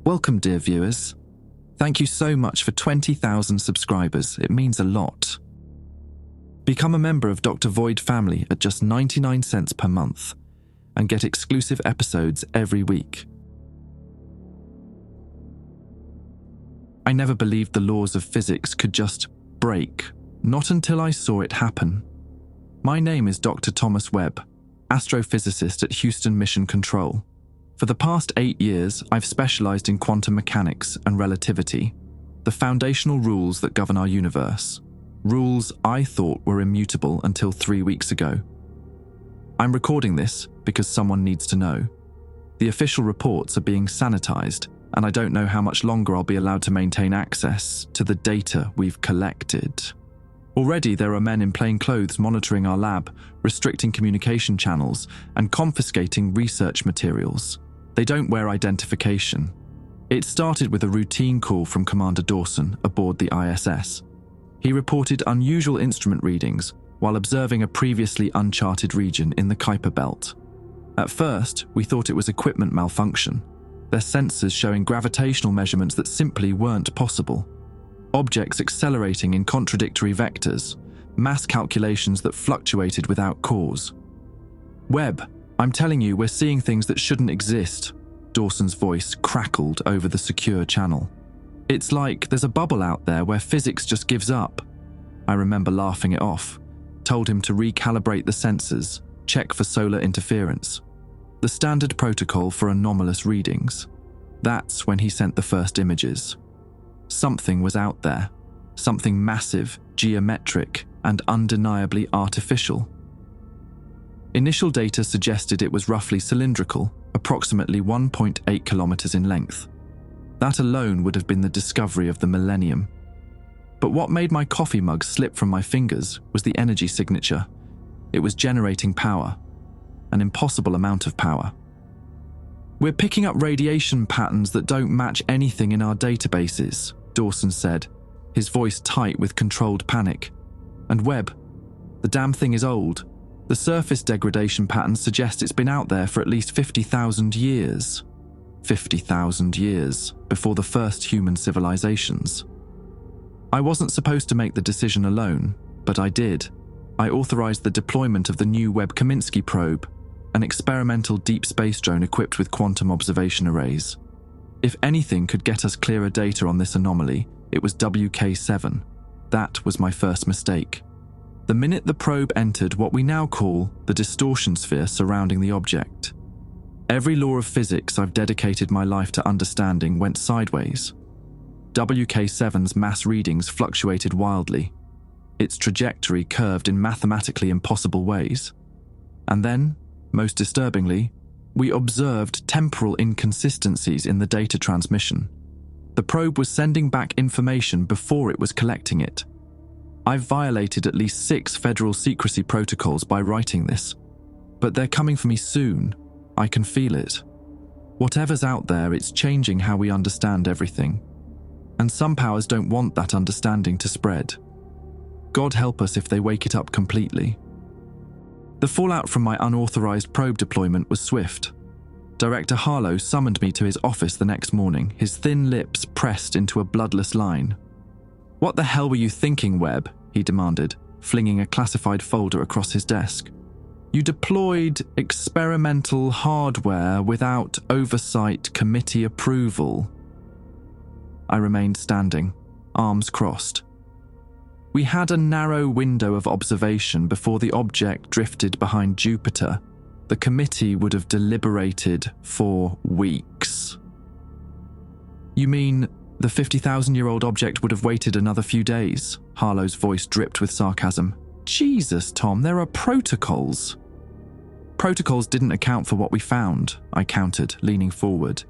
Welcome, dear viewers. Thank you so much for 20,000 subscribers. It means a lot. Become a member of Dr. Void family at just 99 cents per month and get exclusive episodes every week. I never believed the laws of physics could just break, not until I saw it happen. My name is Dr. Thomas Webb, astrophysicist at Houston Mission Control. For the past 8 years, I've specialized in quantum mechanics and relativity, the foundational rules that govern our universe. Rules I thought were immutable until 3 weeks ago. I'm recording this because someone needs to know. The official reports are being sanitized, and I don't know how much longer I'll be allowed to maintain access to the data we've collected. Already there are men in plain clothes monitoring our lab, restricting communication channels, and confiscating research materials. They don't wear identification. It started with a routine call from Commander Dawson aboard the ISS. He reported unusual instrument readings while observing a previously uncharted region in the Kuiper Belt. At first, we thought it was equipment malfunction, their sensors showing gravitational measurements that simply weren't possible. Objects accelerating in contradictory vectors, mass calculations that fluctuated without cause. Webb, I'm telling you, we're seeing things that shouldn't exist, Dawson's voice crackled over the secure channel. It's like there's a bubble out there where physics just gives up. I remember laughing it off, told him to recalibrate the sensors, check for solar interference. The standard protocol for anomalous readings. That's when he sent the first images. Something was out there, something massive, geometric, and undeniably artificial. Initial data suggested it was roughly cylindrical, approximately 1.8 kilometers in length. That alone would have been the discovery of the millennium. But what made my coffee mug slip from my fingers was the energy signature. It was generating power, an impossible amount of power. We're picking up radiation patterns that don't match anything in our databases, Dawson said, his voice tight with controlled panic. And Webb, the damn thing is old. The surface degradation patterns suggest it's been out there for at least 50,000 years. 50,000 years before the first human civilizations. I wasn't supposed to make the decision alone, but I did. I authorized the deployment of the new Webb-Kaminsky probe, an experimental deep space drone equipped with quantum observation arrays. If anything could get us clearer data on this anomaly, it was WK7. That was my first mistake. The minute the probe entered what we now call the distortion sphere surrounding the object, every law of physics I've dedicated my life to understanding went sideways. WK7's mass readings fluctuated wildly. Its trajectory curved in mathematically impossible ways. And then, most disturbingly, we observed temporal inconsistencies in the data transmission. The probe was sending back information before it was collecting it. I've violated at least 6 federal secrecy protocols by writing this. But they're coming for me soon. I can feel it. Whatever's out there, it's changing how we understand everything. And some powers don't want that understanding to spread. God help us if they wake it up completely. The fallout from my unauthorized probe deployment was swift. Director Harlow summoned me to his office the next morning, his thin lips pressed into a bloodless line. "What the hell were you thinking, Webb?" he demanded, flinging a classified folder across his desk. "You deployed experimental hardware without oversight committee approval." I remained standing, arms crossed. We had a narrow window of observation before the object drifted behind Jupiter. The committee would have deliberated for weeks. "You mean the 50,000-year-old object would have waited another few days?" Harlow's voice dripped with sarcasm. "Jesus, Tom, there are protocols." "Protocols didn't account for what we found," I countered, leaning forward.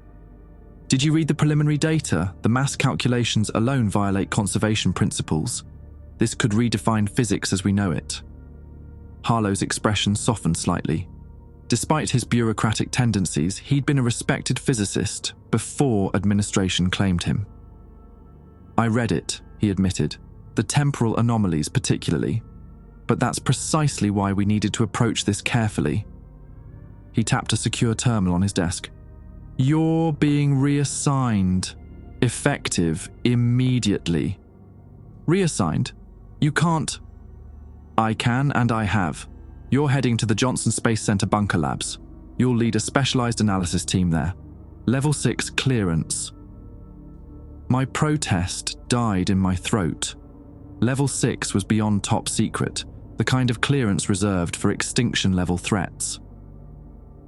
"Did you read the preliminary data? The mass calculations alone violate conservation principles. This could redefine physics as we know it." Harlow's expression softened slightly. Despite his bureaucratic tendencies, he'd been a respected physicist before administration claimed him. "I read it," he admitted, "the temporal anomalies particularly. But that's precisely why we needed to approach this carefully." He tapped a secure terminal on his desk. You're being reassigned. Effective immediately. Reassigned? You can't. I can and I have. You're heading to the Johnson Space Center bunker labs. You'll lead a specialized analysis team there. Level 6 clearance. My protest died in my throat. Level 6 was beyond top secret, the kind of clearance reserved for extinction-level threats.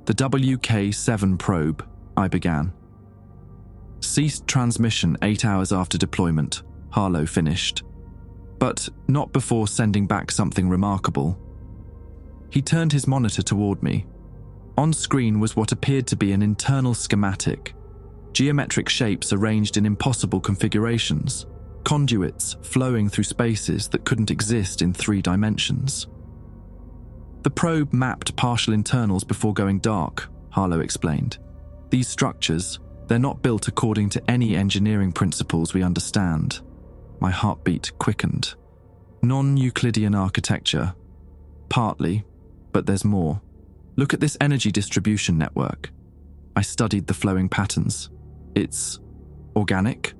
The WK-7 probe, I began. Ceased transmission 8 hours after deployment, Harlow finished. But not before sending back something remarkable. He turned his monitor toward me. On screen was what appeared to be an internal schematic. Geometric shapes arranged in impossible configurations. Conduits flowing through spaces that couldn't exist in 3 dimensions. The probe mapped partial internals before going dark, Harlow explained. These structures, they're not built according to any engineering principles we understand. My heartbeat quickened. Non-Euclidean architecture. Partly, but there's more. Look at this energy distribution network. I studied the flowing patterns. It's organic?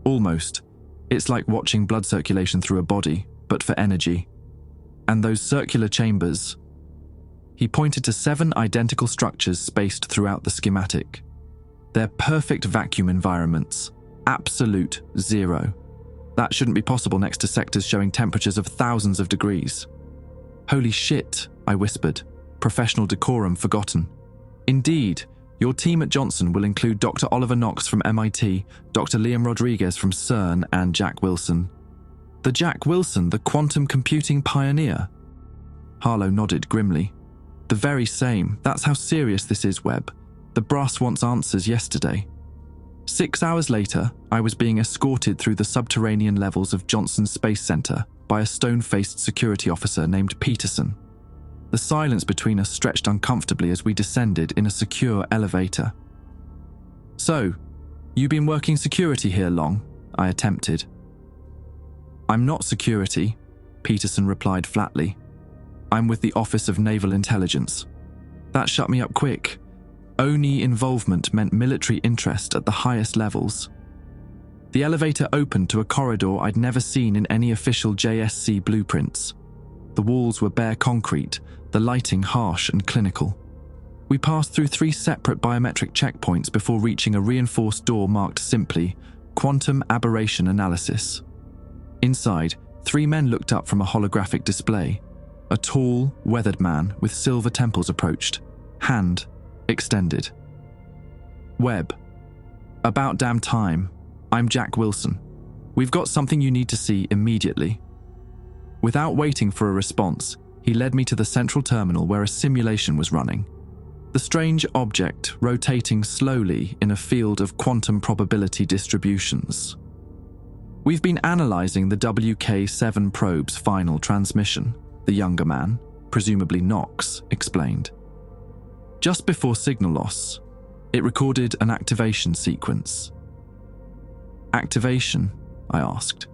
Almost. It's like watching blood circulation through a body, but for energy. And those circular chambers. He pointed to 7 identical structures spaced throughout the schematic. They're perfect vacuum environments. Absolute zero. That shouldn't be possible next to sectors showing temperatures of thousands of degrees. Holy shit, I whispered, professional decorum forgotten. Indeed, your team at Johnson will include Dr. Oliver Knox from MIT, Dr. Liam Rodriguez from CERN, and Jack Wilson. The Jack Wilson, the quantum computing pioneer? Harlow nodded grimly. The very same. That's how serious this is, Webb. The brass wants answers yesterday. 6 hours later, I was being escorted through the subterranean levels of Johnson Space Center by a stone-faced security officer named Peterson. The silence between us stretched uncomfortably as we descended in a secure elevator. So, you been working security here long? I attempted. I'm not security, Peterson replied flatly. I'm with the Office of Naval Intelligence. That shut me up quick. ONI involvement meant military interest at the highest levels. The elevator opened to a corridor I'd never seen in any official JSC blueprints. The walls were bare concrete, the lighting harsh and clinical. We passed through 3 separate biometric checkpoints before reaching a reinforced door marked simply, Quantum Aberration Analysis. Inside, 3 men looked up from a holographic display. A tall, weathered man with silver temples approached, hand extended. Webb. About damn time. I'm Jack Wilson. We've got something you need to see immediately. Without waiting for a response, he led me to the central terminal where a simulation was running. The strange object rotating slowly in a field of quantum probability distributions. We've been analyzing the WK-7 probe's final transmission, the younger man, presumably Knox, explained. Just before signal loss, it recorded an activation sequence. Activation? I asked.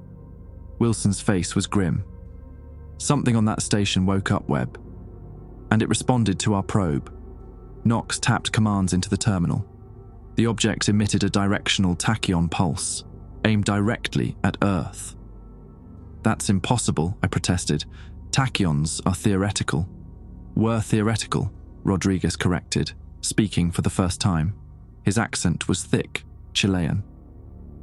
Wilson's face was grim. Something on that station woke up Webb, and it responded to our probe. Knox tapped commands into the terminal. The object emitted a directional tachyon pulse, aimed directly at Earth. That's impossible, I protested. Tachyons are theoretical. Were theoretical, Rodriguez corrected, speaking for the first time. His accent was thick, Chilean.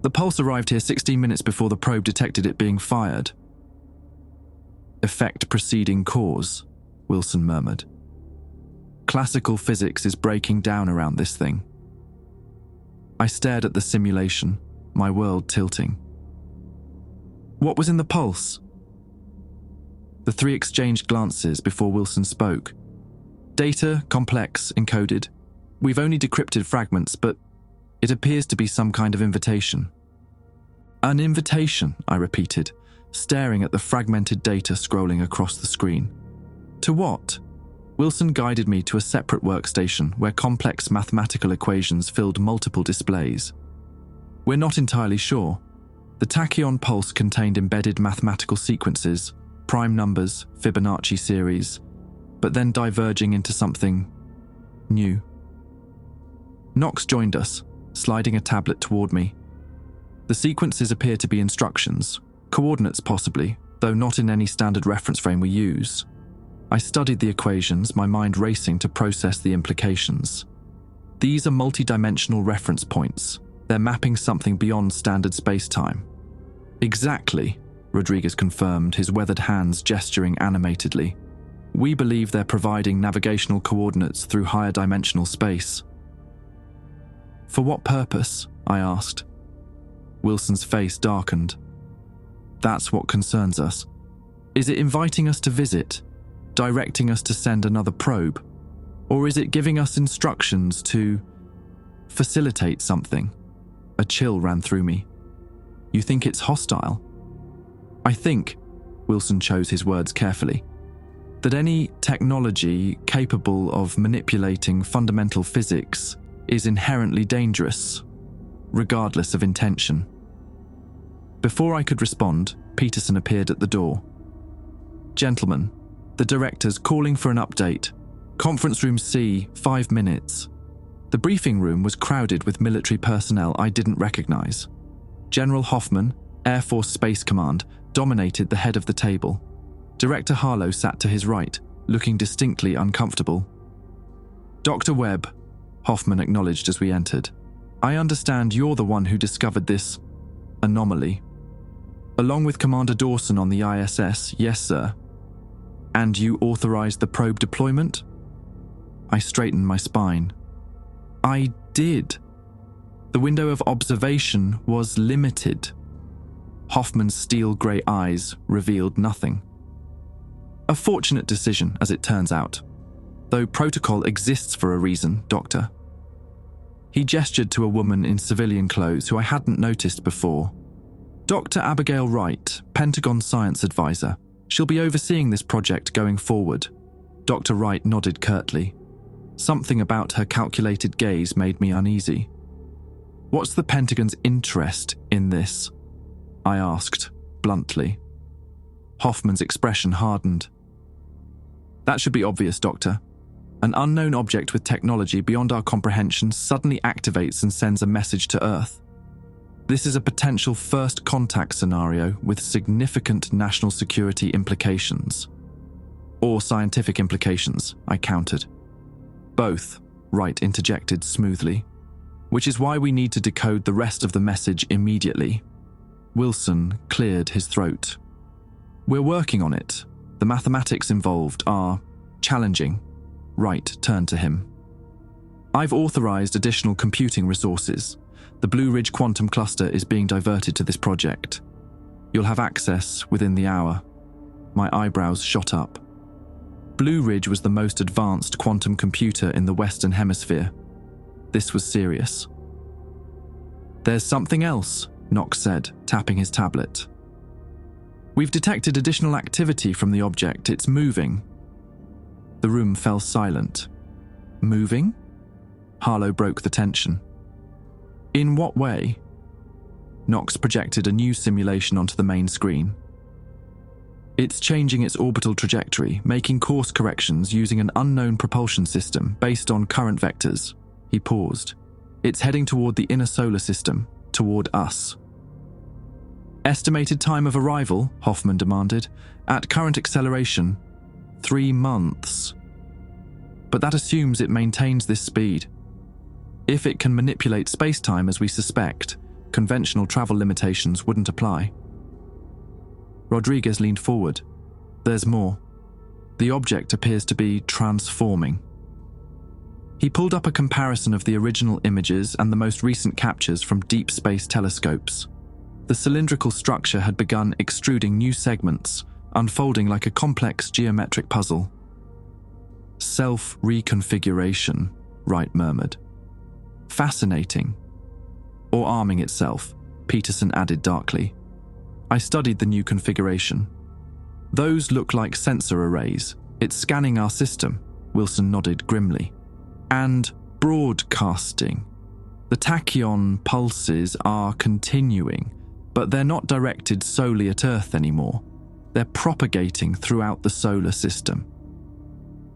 The pulse arrived here 16 minutes before the probe detected it being fired. Effect preceding cause, Wilson murmured. Classical physics is breaking down around this thing. I stared at the simulation, my world tilting. What was in the pulse? The 3 exchanged glances before Wilson spoke. Data, complex, encoded. We've only decrypted fragments, but it appears to be some kind of invitation. An invitation, I repeated, staring at the fragmented data scrolling across the screen. To what? Wilson guided me to a separate workstation where complex mathematical equations filled multiple displays. We're not entirely sure. The tachyon pulse contained embedded mathematical sequences, prime numbers, Fibonacci series, but then diverging into something new. Knox joined us, sliding a tablet toward me. The sequences appear to be instructions, coordinates possibly, though not in any standard reference frame we use. I studied the equations, my mind racing to process the implications. These are multi-dimensional reference points. They're mapping something beyond standard space-time. Exactly, Rodriguez confirmed, his weathered hands gesturing animatedly. We believe they're providing navigational coordinates through higher dimensional space. For what purpose? I asked. Wilson's face darkened. That's what concerns us. Is it inviting us to visit, directing us to send another probe? Or is it giving us instructions to facilitate something? A chill ran through me. You think it's hostile? I think, Wilson chose his words carefully, that any technology capable of manipulating fundamental physics is inherently dangerous, regardless of intention. Before I could respond, Peterson appeared at the door. Gentlemen, the director's calling for an update. Conference room C, 5 minutes. The briefing room was crowded with military personnel I didn't recognize. General Hoffman, Air Force Space Command, dominated the head of the table. Director Harlow sat to his right, looking distinctly uncomfortable. Dr. Webb, Hoffman acknowledged as we entered. I understand you're the one who discovered this anomaly. Along with Commander Dawson on the ISS, yes, sir. And you authorized the probe deployment? I straightened my spine. I did. The window of observation was limited. Hoffman's steel-grey eyes revealed nothing. A fortunate decision, as it turns out. Though protocol exists for a reason, Doctor. He gestured to a woman in civilian clothes who I hadn't noticed before. Dr. Abigail Wright, Pentagon Science Advisor. She'll be overseeing this project going forward. Dr. Wright nodded curtly. Something about her calculated gaze made me uneasy. What's the Pentagon's interest in this? I asked, bluntly. Hoffman's expression hardened. That should be obvious, Doctor. An unknown object with technology beyond our comprehension suddenly activates and sends a message to Earth. This is a potential first contact scenario with significant national security implications. Or scientific implications, I countered. Both, Wright interjected smoothly. Which is why we need to decode the rest of the message immediately. Wilson cleared his throat. We're working on it. The mathematics involved are challenging. Wright turned to him. I've authorized additional computing resources. The Blue Ridge Quantum Cluster is being diverted to this project. You'll have access within the hour. My eyebrows shot up. Blue Ridge was the most advanced quantum computer in the Western Hemisphere. This was serious. There's something else, Knox said, tapping his tablet. We've detected additional activity from the object. It's moving. The room fell silent. Moving? Harlow broke the tension. In what way? Knox projected a new simulation onto the main screen. It's changing its orbital trajectory, making course corrections using an unknown propulsion system based on current vectors. He paused. It's heading toward the inner solar system, toward us. Estimated time of arrival, Hoffman demanded. At current acceleration, 3 months. But that assumes it maintains this speed. If it can manipulate space-time as we suspect, conventional travel limitations wouldn't apply. Rodriguez leaned forward. There's more. The object appears to be transforming. He pulled up a comparison of the original images and the most recent captures from deep space telescopes. The cylindrical structure had begun extruding new segments, unfolding like a complex geometric puzzle. Self-reconfiguration, Wright murmured. Fascinating. Or arming itself, Peterson added darkly. I studied the new configuration. Those look like sensor arrays. It's scanning our system, Wilson nodded grimly. And broadcasting. The tachyon pulses are continuing, but they're not directed solely at Earth anymore. They're propagating throughout the solar system.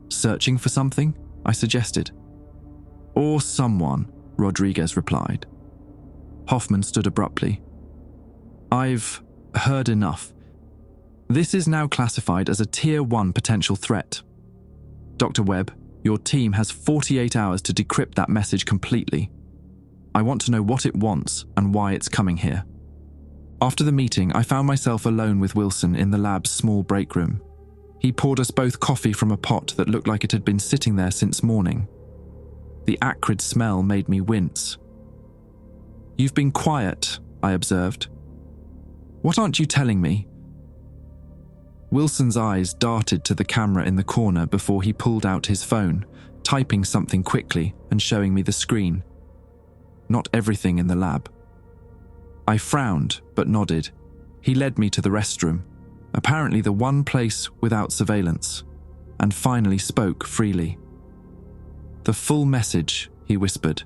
Searching for something? I suggested. Or someone, Rodriguez replied. Hoffman stood abruptly. I've heard enough. This is now classified as a Tier 1 potential threat. Dr. Webb, your team has 48 hours to decrypt that message completely. I want to know what it wants and why it's coming here. After the meeting, I found myself alone with Wilson in the lab's small break room. He poured us both coffee from a pot that looked like it had been sitting there since morning. The acrid smell made me wince. You've been quiet, I observed. What aren't you telling me? Wilson's eyes darted to the camera in the corner before he pulled out his phone, typing something quickly and showing me the screen. Not everything in the lab. I frowned, but nodded. He led me to the restroom, apparently the one place without surveillance, and finally spoke freely. The full message, he whispered.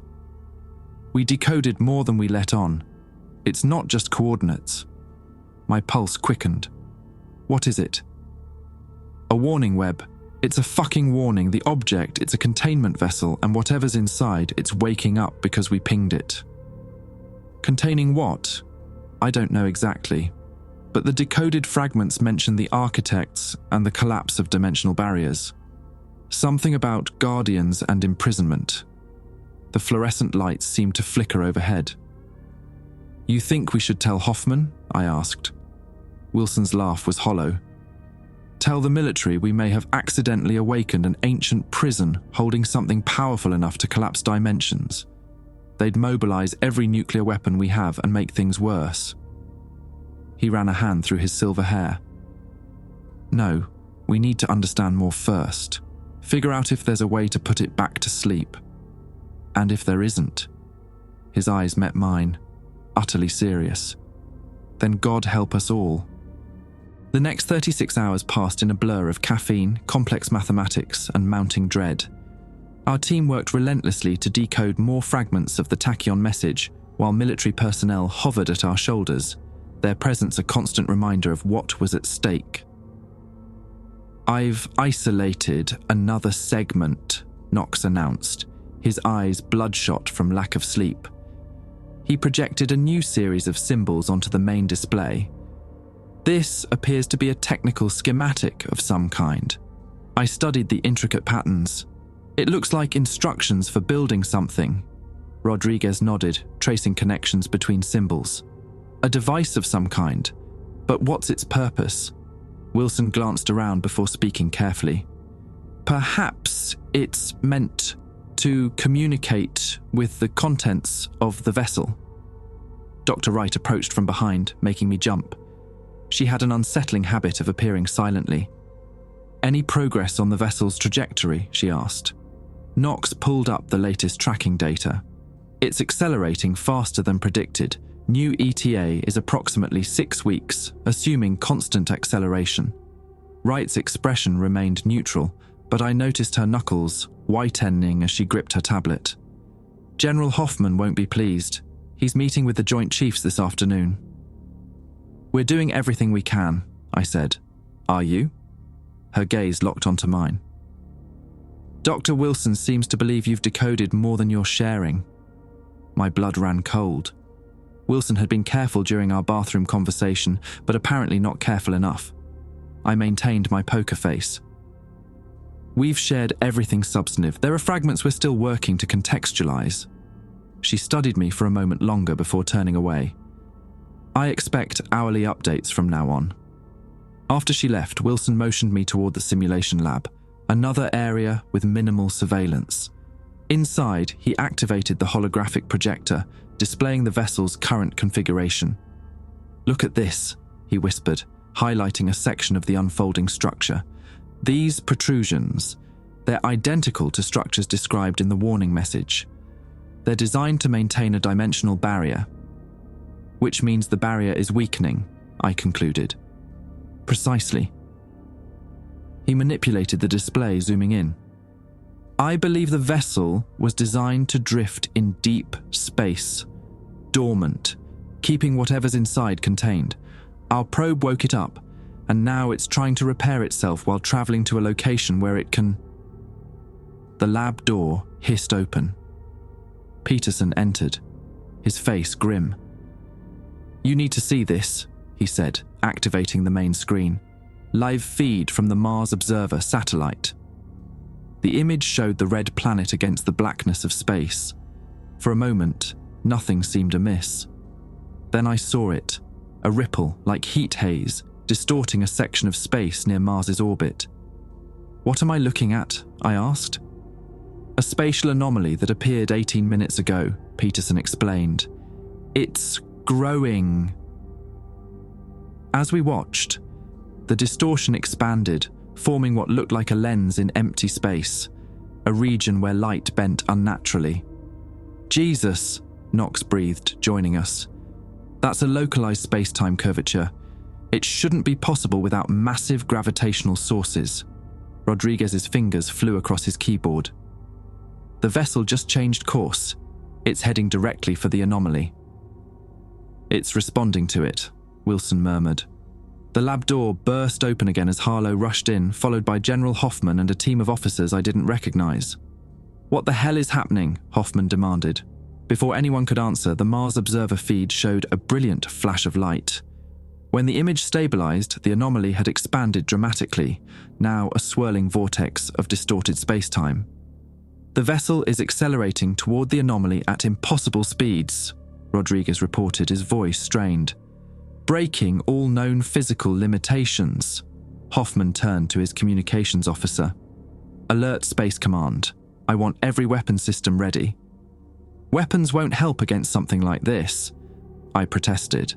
We decoded more than we let on. It's not just coordinates. My pulse quickened. What is it? A warning, Webb. It's a fucking warning. The object, it's a containment vessel, and whatever's inside, it's waking up because we pinged it. Containing what? I don't know exactly, but the decoded fragments mention the architects and the collapse of dimensional barriers. Something about guardians and imprisonment. The fluorescent lights seemed to flicker overhead. You think we should tell Hoffman? I asked. Wilson's laugh was hollow. Tell the military we may have accidentally awakened an ancient prison holding something powerful enough to collapse dimensions. They'd mobilize every nuclear weapon we have and make things worse. He ran a hand through his silver hair. No, we need to understand more first. Figure out if there's a way to put it back to sleep. And if there isn't. His eyes met mine, utterly serious. Then God help us all. The next 36 hours passed in a blur of caffeine, complex mathematics, and mounting dread. Our team worked relentlessly to decode more fragments of the tachyon message, while military personnel hovered at our shoulders, their presence a constant reminder of what was at stake. I've isolated another segment, Knox announced, his eyes bloodshot from lack of sleep. He projected a new series of symbols onto the main display. This appears to be a technical schematic of some kind. I studied the intricate patterns. It looks like instructions for building something. Rodriguez nodded, tracing connections between symbols. A device of some kind. But what's its purpose? Wilson glanced around before speaking carefully. Perhaps it's meant to communicate with the contents of the vessel. Dr. Wright approached from behind, making me jump. She had an unsettling habit of appearing silently. Any progress on the vessel's trajectory? She asked. Knox pulled up the latest tracking data. It's accelerating faster than predicted. New ETA is approximately 6 weeks, assuming constant acceleration. Wright's expression remained neutral, but I noticed her knuckles whitening as she gripped her tablet. General Hoffman won't be pleased. He's meeting with the Joint Chiefs this afternoon. We're doing everything we can, I said. Are you? Her gaze locked onto mine. Dr. Wilson seems to believe you've decoded more than you're sharing. My blood ran cold. Wilson had been careful during our bathroom conversation, but apparently not careful enough. I maintained my poker face. We've shared everything substantive. There are fragments we're still working to contextualize. She studied me for a moment longer before turning away. I expect hourly updates from now on. After she left, Wilson motioned me toward the simulation lab, another area with minimal surveillance. Inside, he activated the holographic projector, displaying the vessel's current configuration. Look at this, he whispered, highlighting a section of the unfolding structure. These protrusions, they're identical to structures described in the warning message. They're designed to maintain a dimensional barrier, which means the barrier is weakening, I concluded. Precisely. He manipulated the display, zooming in. I believe the vessel was designed to drift in deep space, dormant, keeping whatever's inside contained. Our probe woke it up, and now it's trying to repair itself while traveling to a location where it can... The lab door hissed open. Peterson entered, his face grim. "You need to see this," he said, activating the main screen. "Live feed from the Mars Observer satellite." The image showed the red planet against the blackness of space. For a moment, nothing seemed amiss. Then I saw it, a ripple like heat haze, distorting a section of space near Mars's orbit. "What am I looking at?" I asked. "A spatial anomaly that appeared 18 minutes ago," Peterson explained. "It's growing." As we watched, the distortion expanded, forming what looked like a lens in empty space, a region where light bent unnaturally. "Jesus," Knox breathed, joining us. "That's a localized space-time curvature. It shouldn't be possible without massive gravitational sources." Rodriguez's fingers flew across his keyboard. "The vessel just changed course. It's heading directly for the anomaly." "It's responding to it," Wilson murmured. The lab door burst open again as Harlow rushed in, followed by General Hoffman and a team of officers I didn't recognize. "What the hell is happening?" Hoffman demanded. Before anyone could answer, the Mars Observer feed showed a brilliant flash of light. When the image stabilized, the anomaly had expanded dramatically, now a swirling vortex of distorted spacetime. "The vessel is accelerating toward the anomaly at impossible speeds," Rodriguez reported, his voice strained. "Breaking all known physical limitations." Hoffman turned to his communications officer. "Alert Space Command. I want every weapon system ready." "Weapons won't help against something like this," I protested.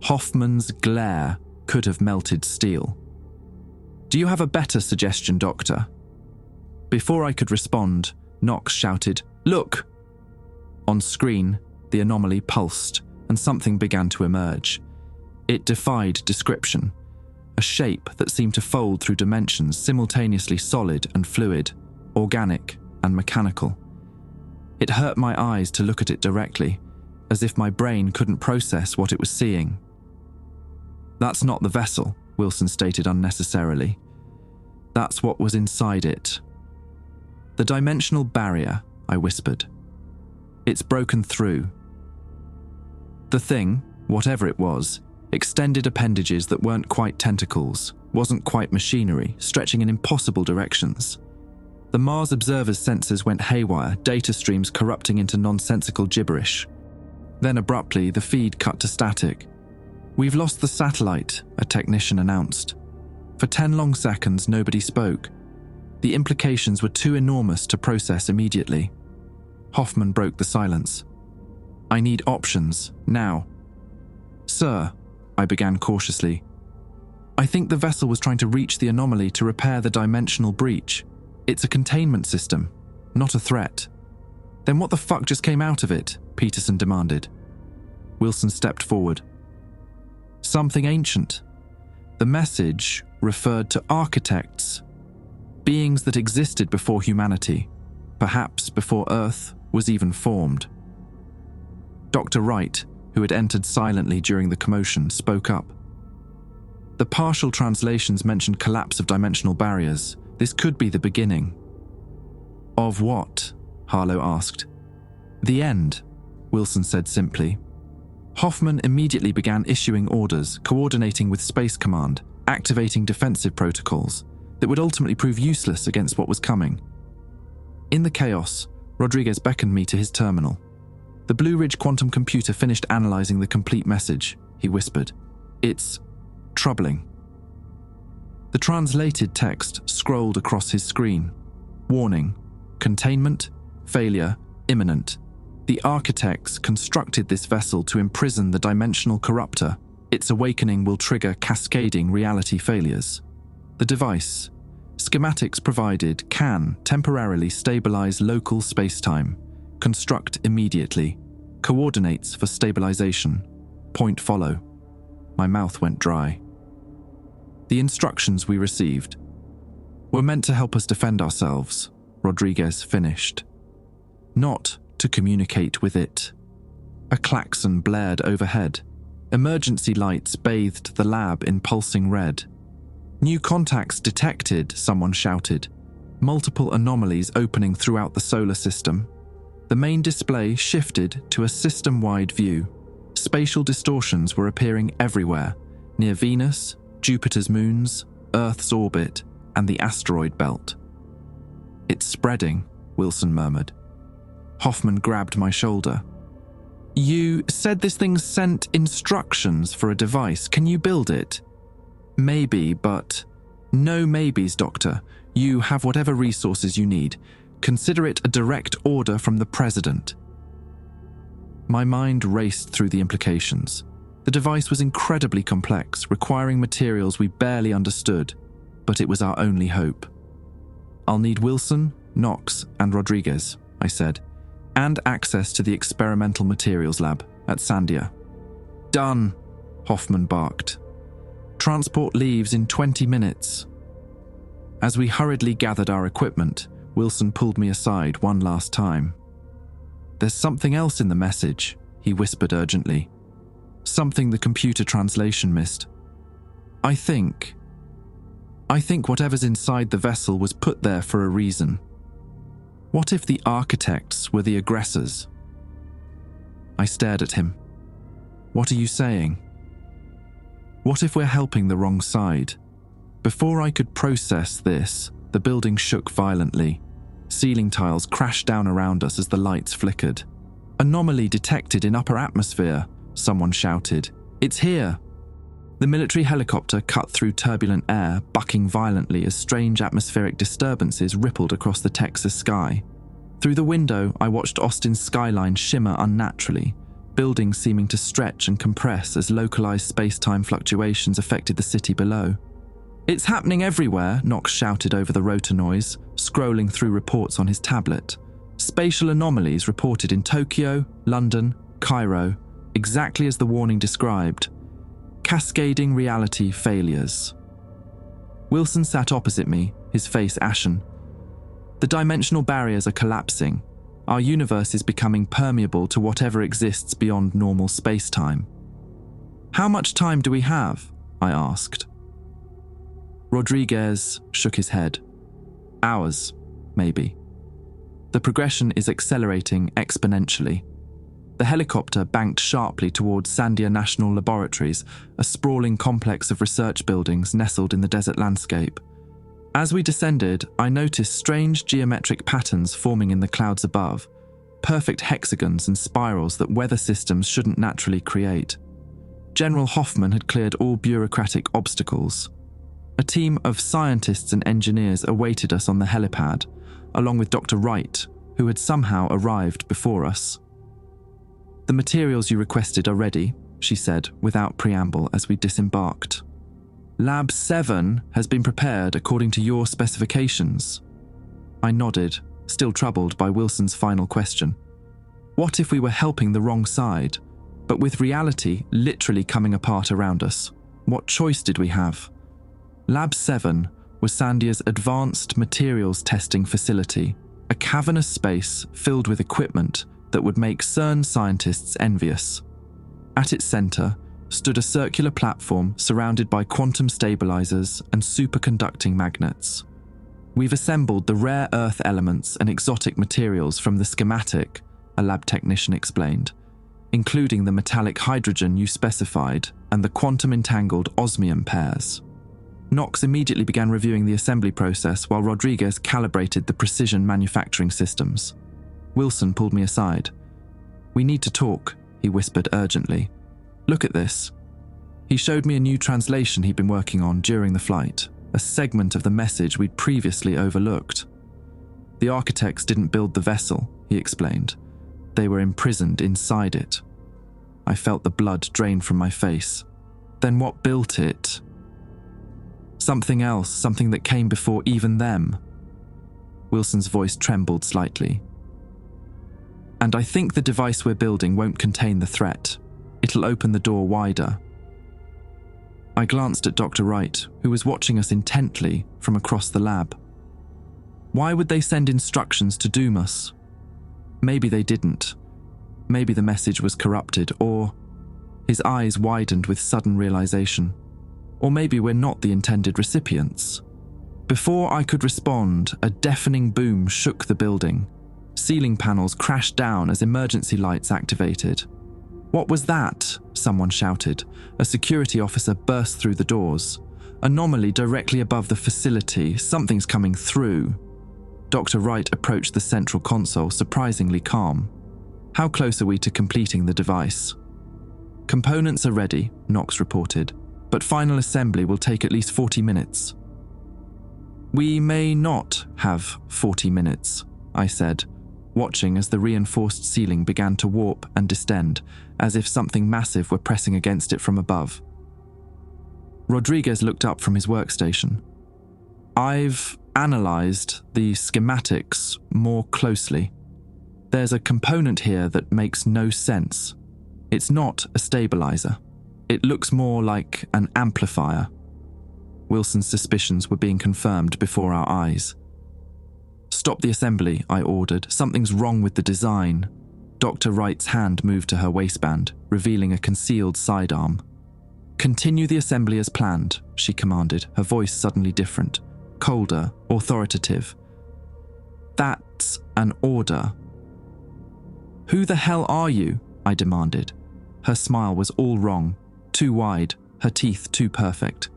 Hoffman's glare could have melted steel. "Do you have a better suggestion, Doctor?" Before I could respond, Knox shouted, "Look!" On screen, the anomaly pulsed, and something began to emerge. It defied description, a shape that seemed to fold through dimensions simultaneously solid and fluid, organic and mechanical. It hurt my eyes to look at it directly, as if my brain couldn't process what it was seeing. "That's not the vessel," Wilson stated unnecessarily. "That's what was inside it." "The dimensional barrier," I whispered. "It's broken through." The thing, whatever it was, extended appendages that weren't quite tentacles, wasn't quite machinery, stretching in impossible directions. The Mars Observer's sensors went haywire, data streams corrupting into nonsensical gibberish. Then abruptly, the feed cut to static. "We've lost the satellite," a technician announced. For 10 long seconds, nobody spoke. The implications were too enormous to process immediately. Hoffman broke the silence. "I need options, now." "Sir," I began cautiously, "I think the vessel was trying to reach the anomaly to repair the dimensional breach. It's a containment system, not a threat." "Then what the fuck just came out of it?" Peterson demanded. Wilson stepped forward. "Something ancient. The message referred to architects, beings that existed before humanity, perhaps before Earth was even formed." Dr. Wright, who had entered silently during the commotion, spoke up. "The partial translations mentioned collapse of dimensional barriers. This could be the beginning." "Of what?" Harlow asked. "The end," Wilson said simply. Hoffman immediately began issuing orders, coordinating with Space Command, activating defensive protocols that would ultimately prove useless against what was coming. In the chaos, Rodriguez beckoned me to his terminal. "The Blue Ridge quantum computer finished analyzing the complete message," he whispered. "It's troubling." The translated text scrolled across his screen. Warning: containment, failure, imminent. The architects constructed this vessel to imprison the dimensional corruptor. Its awakening will trigger cascading reality failures. The device, schematics provided, can temporarily stabilize local spacetime. Construct immediately. Coordinates for stabilization. Point follow. My mouth went dry. The instructions we received were meant to help us defend ourselves, Rodriguez finished. Not to communicate with it. A klaxon blared overhead. Emergency lights bathed the lab in pulsing red. "New contacts detected," someone shouted. "Multiple anomalies opening throughout the solar system." The main display shifted to a system-wide view. Spatial distortions were appearing everywhere, near Venus, Jupiter's moons, Earth's orbit, and the asteroid belt. "It's spreading," Wilson murmured. Hoffman grabbed my shoulder. "You said this thing sent instructions for a device. Can you build it?" "Maybe, but..." "No maybes, Doctor. You have whatever resources you need. Consider it a direct order from the President." My mind raced through the implications. The device was incredibly complex, requiring materials we barely understood, but it was our only hope. "I'll need Wilson, Knox, and Rodriguez," I said, "and access to the experimental materials lab at Sandia." "Done," Hoffman barked. "Transport leaves in 20 minutes. As we hurriedly gathered our equipment, Wilson pulled me aside one last time. "There's something else in the message," he whispered urgently. "Something the computer translation missed. I think whatever's inside the vessel was put there for a reason. What if the architects were the aggressors?" I stared at him. "What are you saying?" "What if we're helping the wrong side?" Before I could process this, the building shook violently. Ceiling tiles crashed down around us as the lights flickered. "Anomaly detected in upper atmosphere," someone shouted. "It's here." The military helicopter cut through turbulent air, bucking violently as strange atmospheric disturbances rippled across the Texas sky. Through the window, I watched Austin's skyline shimmer unnaturally, buildings seeming to stretch and compress as localized space-time fluctuations affected the city below. "It's happening everywhere," Knox shouted over the rotor noise, scrolling through reports on his tablet. "Spatial anomalies reported in Tokyo, London, Cairo, exactly as the warning described. Cascading reality failures." Wilson sat opposite me, his face ashen. "The dimensional barriers are collapsing. Our universe is becoming permeable to whatever exists beyond normal space-time." "How much time do we have?" I asked. Rodriguez shook his head. "Hours, maybe. The progression is accelerating exponentially." The helicopter banked sharply towards Sandia National Laboratories, a sprawling complex of research buildings nestled in the desert landscape. As we descended, I noticed strange geometric patterns forming in the clouds above, perfect hexagons and spirals that weather systems shouldn't naturally create. General Hoffman had cleared all bureaucratic obstacles. A team of scientists and engineers awaited us on the helipad, along with Dr. Wright, who had somehow arrived before us. "The materials you requested are ready," she said without preamble as we disembarked. "Lab 7 has been prepared according to your specifications." I nodded, still troubled by Wilson's final question. What if we were helping the wrong side, but with reality literally coming apart around us? What choice did we have? Lab 7 was Sandia's advanced materials testing facility, a cavernous space filled with equipment that would make CERN scientists envious. At its center stood a circular platform surrounded by quantum stabilizers and superconducting magnets. "We've assembled the rare earth elements and exotic materials from the schematic," a lab technician explained, "including the metallic hydrogen you specified and the quantum-entangled osmium pairs." Knox immediately began reviewing the assembly process while Rodriguez calibrated the precision manufacturing systems. Wilson pulled me aside. "We need to talk," he whispered urgently. "Look at this." He showed me a new translation he'd been working on during the flight, a segment of the message we'd previously overlooked. "The architects didn't build the vessel," he explained. "They were imprisoned inside it." I felt the blood drain from my face. Then what built it? Something else, something that came before even them. Wilson's voice trembled slightly. "And I think the device we're building won't contain the threat. It'll open the door wider." I glanced at Dr. Wright, who was watching us intently from across the lab. Why would they send instructions to doom us? Maybe they didn't. Maybe the message was corrupted, or... His eyes widened with sudden realization. Or maybe we're not the intended recipients. Before I could respond, a deafening boom shook the building. Ceiling panels crashed down as emergency lights activated. "What was that?" someone shouted. A security officer burst through the doors. "Anomaly directly above the facility. Something's coming through." Dr. Wright approached the central console, surprisingly calm. "How close are we to completing the device?" "Components are ready," Knox reported, "but final assembly will take at least 40 minutes. "We may not have 40 minutes, I said, watching as the reinforced ceiling began to warp and distend, as if something massive were pressing against it from above. Rodriguez looked up from his workstation. "I've analyzed the schematics more closely. There's a component here that makes no sense. It's not a stabilizer. It looks more like an amplifier." Wilson's suspicions were being confirmed before our eyes. "Stop the assembly," I ordered. "Something's wrong with the design." Dr. Wright's hand moved to her waistband, revealing a concealed sidearm. "Continue the assembly as planned," she commanded, her voice suddenly different, colder, authoritative. "That's an order." "Who the hell are you?" I demanded. Her smile was all wrong, too wide, her teeth too perfect.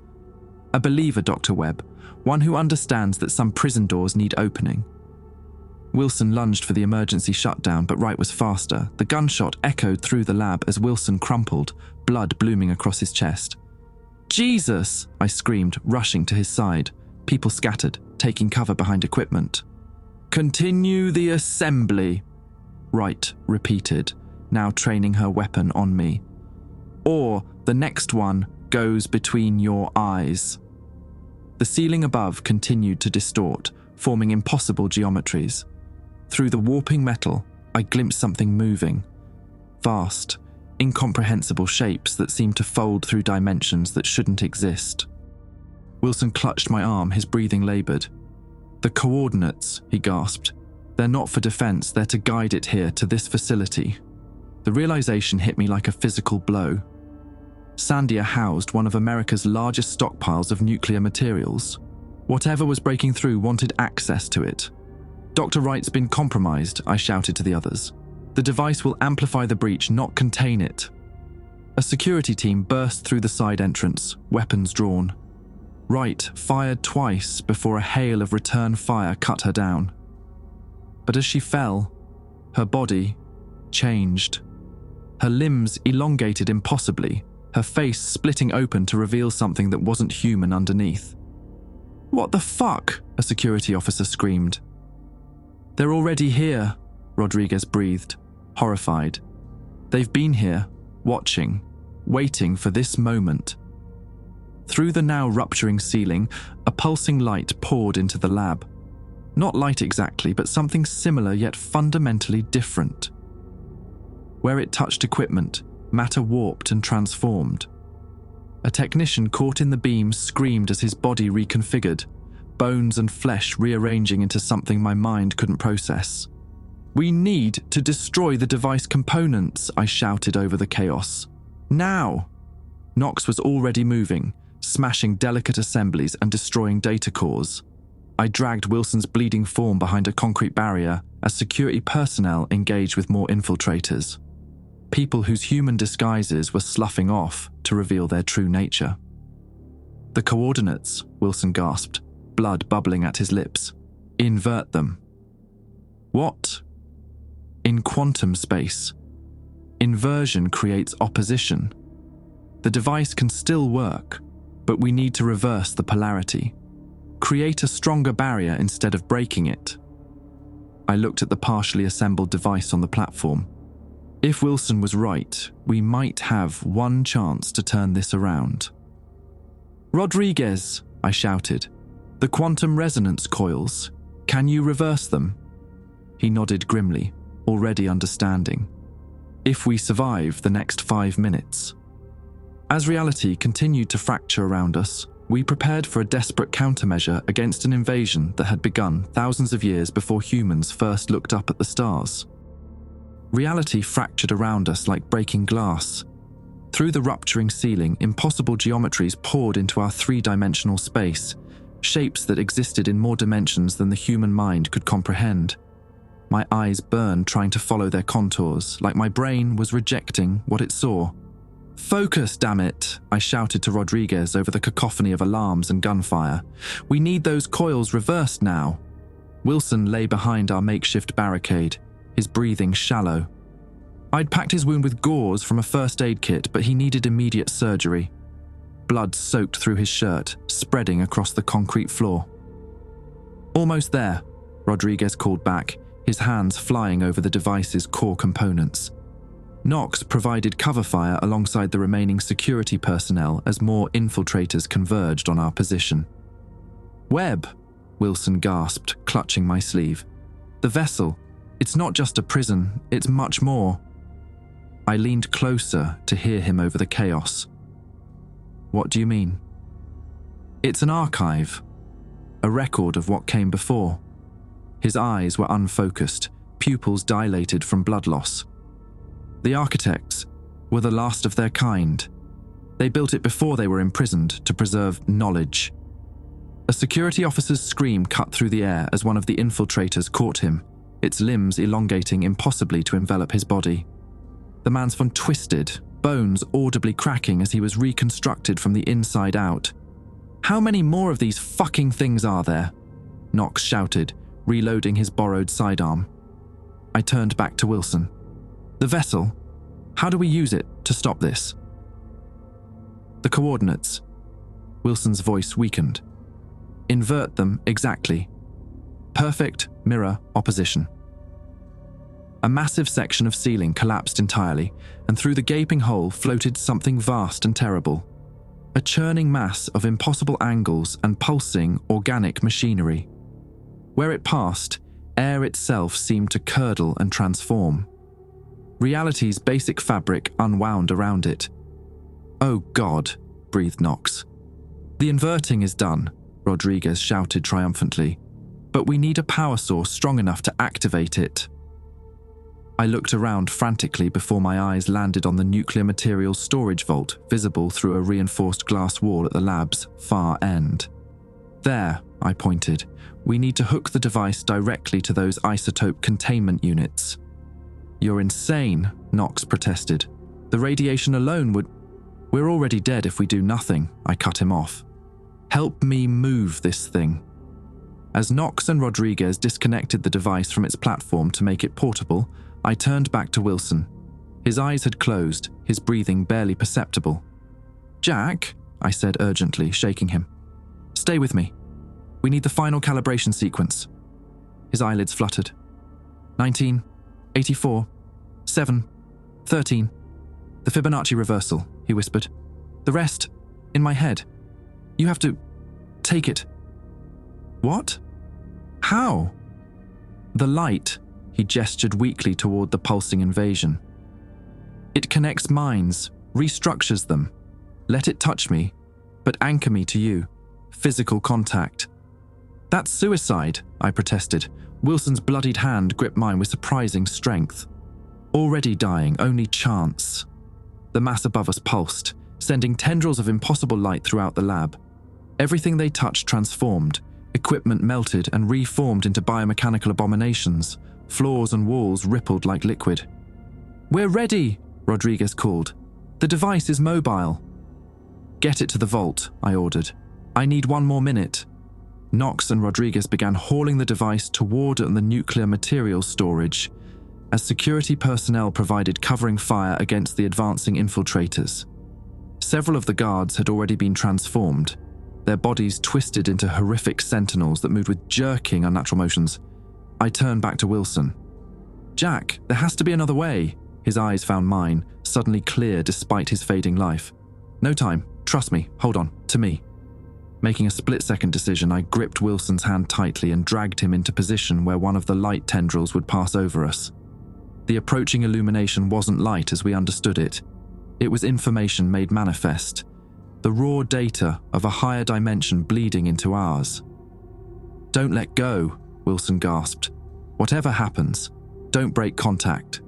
"A believer, Dr. Webb, one who understands that some prison doors need opening." Wilson lunged for the emergency shutdown, but Wright was faster. The gunshot echoed through the lab as Wilson crumpled, blood blooming across his chest. "Jesus!" I screamed, rushing to his side. People scattered, taking cover behind equipment. "Continue the assembly," Wright repeated, now training her weapon on me. "Or the next one goes between your eyes." The ceiling above continued to distort, forming impossible geometries. Through the warping metal, I glimpsed something moving. Vast, incomprehensible shapes that seemed to fold through dimensions that shouldn't exist. Wilson clutched my arm, his breathing labored. "The coordinates," he gasped. "They're not for defense, they're to guide it here, to this facility." The realization hit me like a physical blow. Sandia housed one of America's largest stockpiles of nuclear materials. Whatever was breaking through wanted access to it. "Dr. Wright's been compromised," I shouted to the others. "The device will amplify the breach, not contain it." A security team burst through the side entrance, weapons drawn. Wright fired twice before a hail of return fire cut her down. But as she fell, her body changed. Her limbs elongated impossibly, her face splitting open to reveal something that wasn't human underneath. "What the fuck?" a security officer screamed. "They're already here," Rodriguez breathed, horrified. "They've been here, watching, waiting for this moment." Through the now rupturing ceiling, a pulsing light poured into the lab. Not light exactly, but something similar yet fundamentally different. Where it touched equipment, matter warped and transformed. A technician caught in the beam screamed as his body reconfigured, bones and flesh rearranging into something my mind couldn't process. "We need to destroy the device components," I shouted over the chaos. "Now!" Knox was already moving, smashing delicate assemblies and destroying data cores. I dragged Wilson's bleeding form behind a concrete barrier as security personnel engaged with more infiltrators. People whose human disguises were sloughing off to reveal their true nature. "The coordinates," Wilson gasped, blood bubbling at his lips. "Invert them." "What?" "In quantum space. Inversion creates opposition. The device can still work, but we need to reverse the polarity. Create a stronger barrier instead of breaking it." I looked at the partially assembled device on the platform. If Wilson was right, we might have one chance to turn this around. "Rodriguez," I shouted, "the quantum resonance coils. Can you reverse them?" He nodded grimly, already understanding. "If we survive the next 5 minutes." As reality continued to fracture around us, we prepared for a desperate countermeasure against an invasion that had begun thousands of years before humans first looked up at the stars. Reality fractured around us like breaking glass. Through the rupturing ceiling, impossible geometries poured into our three-dimensional space, shapes that existed in more dimensions than the human mind could comprehend. My eyes burned trying to follow their contours, like my brain was rejecting what it saw. "Focus, damn it!" I shouted to Rodriguez over the cacophony of alarms and gunfire. "We need those coils reversed now." Wilson lay behind our makeshift barricade, his breathing shallow. I'd packed his wound with gauze from a first aid kit, but he needed immediate surgery. Blood soaked through his shirt, spreading across the concrete floor. "Almost there," Rodriguez called back, his hands flying over the device's core components. Knox provided cover fire alongside the remaining security personnel as more infiltrators converged on our position. "Webb," Wilson gasped, clutching my sleeve. "The vessel. It's not just a prison, it's much more." I leaned closer to hear him over the chaos. "What do you mean?" "It's an archive, a record of what came before." His eyes were unfocused, pupils dilated from blood loss. "The architects were the last of their kind. They built it before they were imprisoned to preserve knowledge." A security officer's scream cut through the air as one of the infiltrators caught him, its limbs elongating impossibly to envelop his body. The man's form twisted, bones audibly cracking as he was reconstructed from the inside out. "How many more of these fucking things are there?" Knox shouted, reloading his borrowed sidearm. I turned back to Wilson. "The vessel, how do we use it to stop this?" "The coordinates." Wilson's voice weakened. "Invert them exactly. Perfect mirror opposition." A massive section of ceiling collapsed entirely, and through the gaping hole floated something vast and terrible. A churning mass of impossible angles and pulsing organic machinery. Where it passed, air itself seemed to curdle and transform. Reality's basic fabric unwound around it. "Oh God," breathed Knox. "The inverting is done," Rodriguez shouted triumphantly. "But we need a power source strong enough to activate it." I looked around frantically before my eyes landed on the nuclear materials storage vault visible through a reinforced glass wall at the lab's far end. "There," I pointed. "We need to hook the device directly to those isotope containment units." "You're insane," Knox protested. "The radiation alone would—" "We're already dead if we do nothing," I cut him off. "Help me move this thing." As Knox and Rodriguez disconnected the device from its platform to make it portable, I turned back to Wilson. His eyes had closed, his breathing barely perceptible. "Jack," I said urgently, shaking him. "Stay with me. We need the final calibration sequence." His eyelids fluttered. 19, 84, 7, 13. "The Fibonacci reversal," he whispered. "The rest, in my head. You have to take it." "What? How?" "The light," he gestured weakly toward the pulsing invasion. "It connects minds, restructures them. Let it touch me, but anchor me to you. Physical contact." "That's suicide," I protested. Wilson's bloodied hand gripped mine with surprising strength. "Already dying, only chance." The mass above us pulsed, sending tendrils of impossible light throughout the lab. Everything they touched transformed. Equipment melted and reformed into biomechanical abominations. Floors and walls rippled like liquid. "We're ready," Rodriguez called. "The device is mobile." "Get it to the vault," I ordered. "I need 1 more minute." Knox and Rodriguez began hauling the device toward the nuclear materials storage, as security personnel provided covering fire against the advancing infiltrators. Several of the guards had already been transformed, their bodies twisted into horrific sentinels that moved with jerking, unnatural motions. I turned back to Wilson. "Jack, there has to be another way." His eyes found mine, suddenly clear despite his fading life. "No time. Trust me. Hold on. To me." Making a split-second decision, I gripped Wilson's hand tightly and dragged him into position where one of the light tendrils would pass over us. The approaching illumination wasn't light as we understood it. It was information made manifest. The raw data of a higher dimension bleeding into ours. "Don't let go," Wilson gasped. "Whatever happens, don't break contact."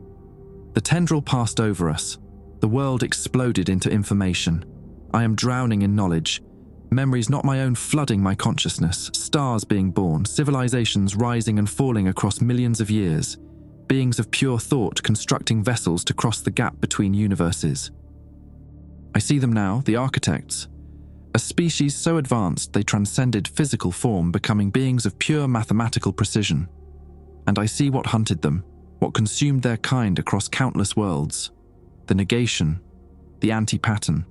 The tendril passed over us. The world exploded into information. I am drowning in knowledge. Memories not my own flooding my consciousness, stars being born, civilizations rising and falling across millions of years, beings of pure thought constructing vessels to cross the gap between universes. I see them now, the architects, a species so advanced they transcended physical form, becoming beings of pure mathematical precision. And I see what hunted them, what consumed their kind across countless worlds, the negation, the anti-pattern,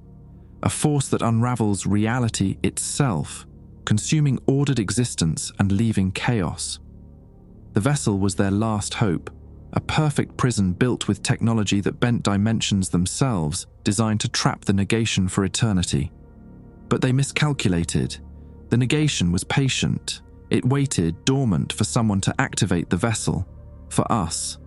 a force that unravels reality itself, consuming ordered existence and leaving chaos. The vessel was their last hope, a perfect prison built with technology that bent dimensions themselves, designed to trap the negation for eternity. But they miscalculated. The negation was patient. It waited dormant for someone to activate the vessel, for us.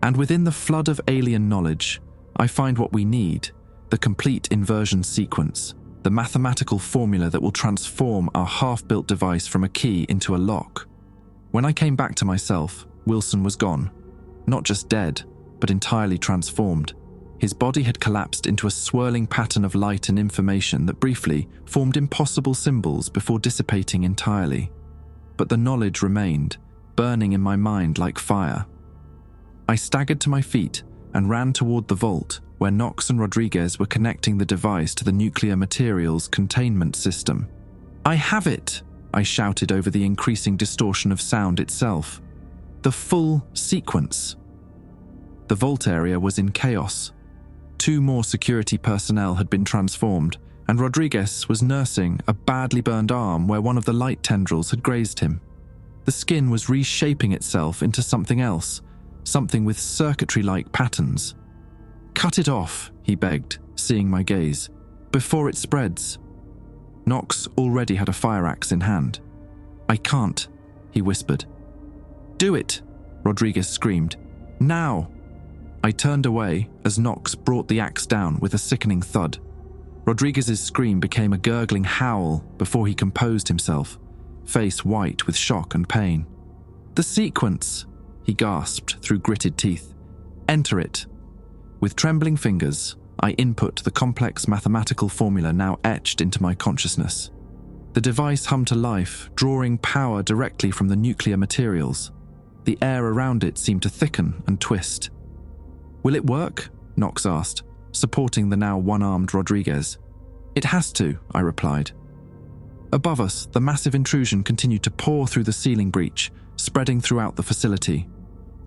And within the flood of alien knowledge, I find what we need, the complete inversion sequence, the mathematical formula that will transform our half-built device from a key into a lock. When I came back to myself, Wilson was gone. Not just dead, but entirely transformed. His body had collapsed into a swirling pattern of light and information that briefly formed impossible symbols before dissipating entirely. But the knowledge remained, burning in my mind like fire. I staggered to my feet and ran toward the vault where Knox and Rodriguez were connecting the device to the nuclear materials containment system. "I have it!" I shouted over the increasing distortion of sound itself. The full sequence. The vault area was in chaos. 2 more security personnel had been transformed, and Rodriguez was nursing a badly burned arm where one of the light tendrils had grazed him. The skin was reshaping itself into something else, something with circuitry-like patterns. "Cut it off," he begged, seeing my gaze, "before it spreads." Knox already had a fire axe in hand. "I can't," he whispered. "Do it," Rodriguez screamed. "Now!" I turned away as Knox brought the axe down with a sickening thud. Rodriguez's scream became a gurgling howl before he composed himself, face white with shock and pain. "The sequence," he gasped through gritted teeth. "Enter it." With trembling fingers, I input the complex mathematical formula now etched into my consciousness. The device hummed to life, drawing power directly from the nuclear materials. The air around it seemed to thicken and twist. "Will it work?" Knox asked, supporting the now one-armed Rodriguez. "It has to," I replied. Above us, the massive intrusion continued to pour through the ceiling breach, spreading throughout the facility.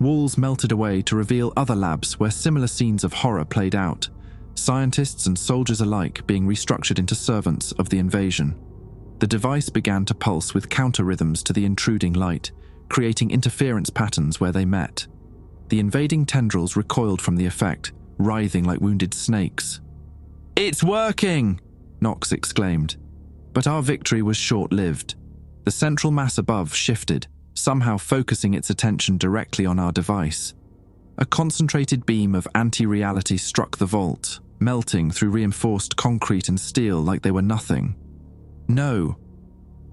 Walls melted away to reveal other labs where similar scenes of horror played out, scientists and soldiers alike being restructured into servants of the invasion. The device began to pulse with counter-rhythms to the intruding light, creating interference patterns where they met. The invading tendrils recoiled from the effect, writhing like wounded snakes. "It's working!" Knox exclaimed. But our victory was short-lived. The central mass above shifted, somehow focusing its attention directly on our device. A concentrated beam of anti-reality struck the vault, melting through reinforced concrete and steel like they were nothing. "No!"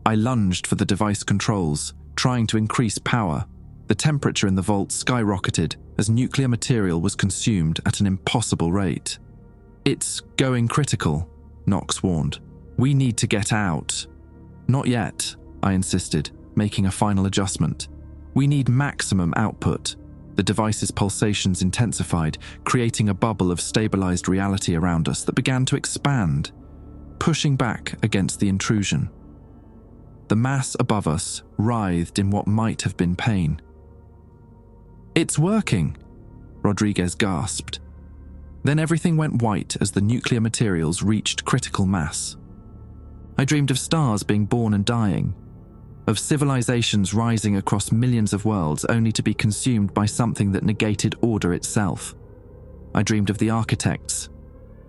I lunged for the device controls, trying to increase power. The temperature in the vault skyrocketed as nuclear material was consumed at an impossible rate. "It's going critical," Knox warned. "We need to get out." "Not yet," I insisted, making a final adjustment. "We need maximum output." The device's pulsations intensified, creating a bubble of stabilized reality around us that began to expand, pushing back against the intrusion. The mass above us writhed in what might have been pain. "It's working!" Rodriguez gasped. Then everything went white as the nuclear materials reached critical mass. I dreamed of stars being born and dying, of civilizations rising across millions of worlds only to be consumed by something that negated order itself. I dreamed of the architects,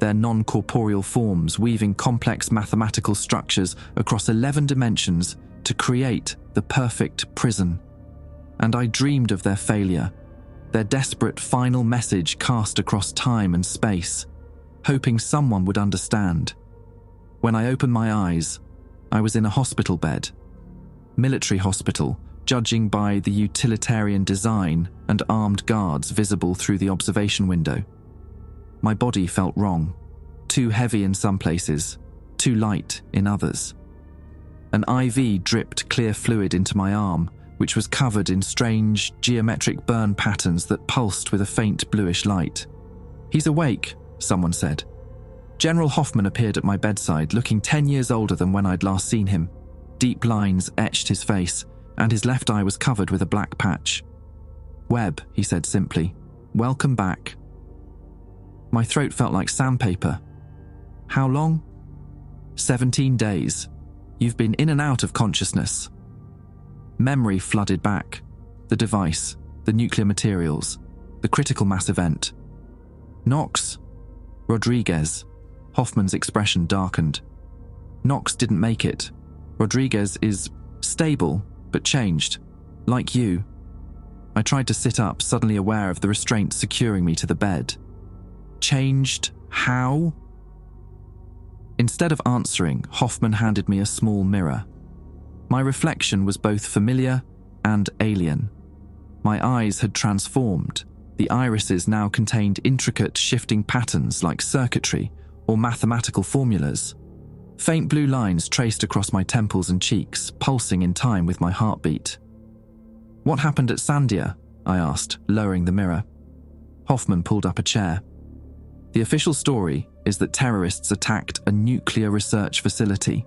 their non-corporeal forms weaving complex mathematical structures across 11 dimensions to create the perfect prison. And I dreamed of their failure, their desperate final message cast across time and space, hoping someone would understand. When I opened my eyes, I was in a hospital bed. Military hospital, judging by the utilitarian design and armed guards visible through the observation window. My body felt wrong, too heavy in some places, too light in others. An IV dripped clear fluid into my arm, which was covered in strange, geometric burn patterns that pulsed with a faint bluish light. "He's awake," someone said. General Hoffman appeared at my bedside, looking 10 years older than when I'd last seen him. Deep lines etched his face, and his left eye was covered with a black patch. "Webb," he said simply. "Welcome back." My throat felt like sandpaper. "How long?" 17 days. You've been in and out of consciousness." Memory flooded back. The device, the nuclear materials, the critical mass event. "Knox?" "Rodriguez." Hoffman's expression darkened. "Knox didn't make it. Rodriguez is stable, but changed. Like you." I tried to sit up, suddenly aware of the restraint securing me to the bed. "Changed? How?" Instead of answering, Hoffman handed me a small mirror. My reflection was both familiar and alien. My eyes had transformed. The irises now contained intricate, shifting patterns like circuitry or mathematical formulas. Faint blue lines traced across my temples and cheeks, pulsing in time with my heartbeat. "What happened at Sandia?" I asked, lowering the mirror. Hoffman pulled up a chair. "The official story is that terrorists attacked a nuclear research facility.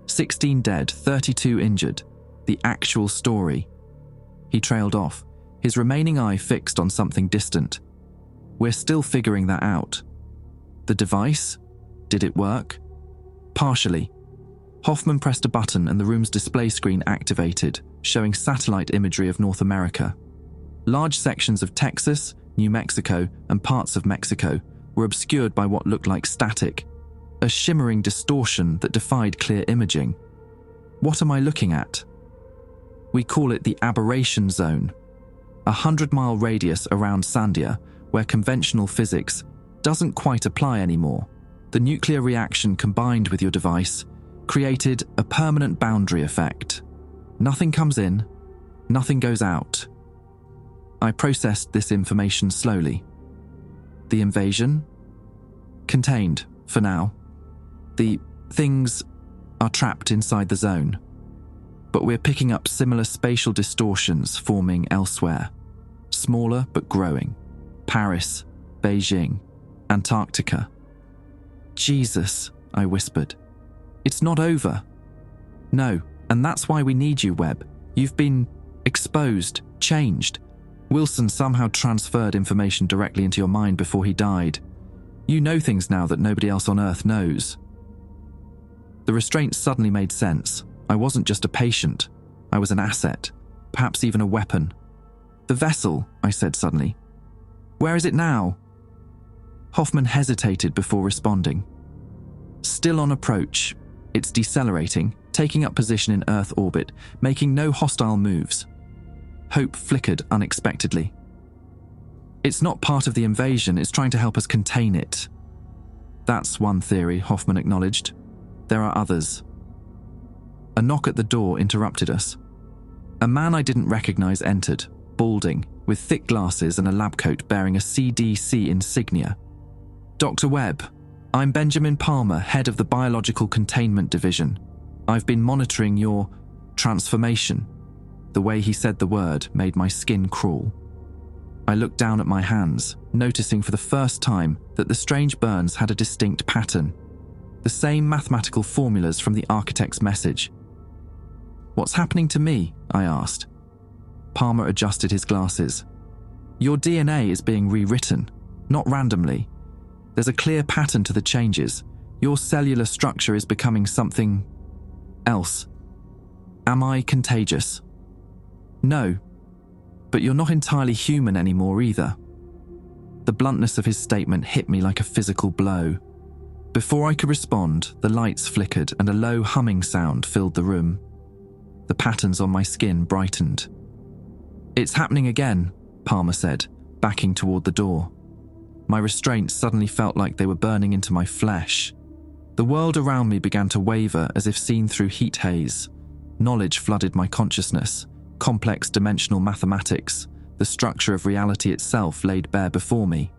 16 dead, 32 injured. The actual story." He trailed off, his remaining eye fixed on something distant. "We're still figuring that out." "The device? Did it work?" "Partially." Hoffman pressed a button and the room's display screen activated, showing satellite imagery of North America. Large sections of Texas, New Mexico, and parts of Mexico were obscured by what looked like static, a shimmering distortion that defied clear imaging. "What am I looking at?" "We call it the aberration zone, a 100-mile radius around Sandia where conventional physics doesn't quite apply anymore. The nuclear reaction combined with your device created a permanent boundary effect. Nothing comes in, nothing goes out." I processed this information slowly. "The invasion?" "Contained, for now. The things are trapped inside the zone. But we're picking up similar spatial distortions forming elsewhere. Smaller but growing. Paris, Beijing, Antarctica." "Jesus," I whispered. "It's not over." "No, and that's why we need you, Webb. You've been exposed, changed. Wilson somehow transferred information directly into your mind before he died. You know things now that nobody else on Earth knows." The restraint suddenly made sense. I wasn't just a patient. I was an asset, perhaps even a weapon. "The vessel," I said suddenly. "Where is it now?" Hoffman hesitated before responding. "Still on approach. It's decelerating, taking up position in Earth orbit, making no hostile moves." Hope flickered unexpectedly. "It's not part of the invasion, it's trying to help us contain it." "That's one theory," Hoffman acknowledged. "There are others." A knock at the door interrupted us. A man I didn't recognize entered, balding, with thick glasses and a lab coat bearing a CDC insignia. "Dr. Webb, I'm Benjamin Palmer, head of the Biological Containment Division. I've been monitoring your transformation." The way he said the word made my skin crawl. I looked down at my hands, noticing for the first time that the strange burns had a distinct pattern. The same mathematical formulas from the architect's message. "What's happening to me?" I asked. Palmer adjusted his glasses. "Your DNA is being rewritten, not randomly. There's a clear pattern to the changes. Your cellular structure is becoming something else." "Am I contagious?" "No, but you're not entirely human anymore either." The bluntness of his statement hit me like a physical blow. Before I could respond, the lights flickered and a low humming sound filled the room. The patterns on my skin brightened. "It's happening again," Palmer said, backing toward the door. My restraints suddenly felt like they were burning into my flesh. The world around me began to waver as if seen through heat haze. Knowledge flooded my consciousness. Complex dimensional mathematics, the structure of reality itself laid bare before me.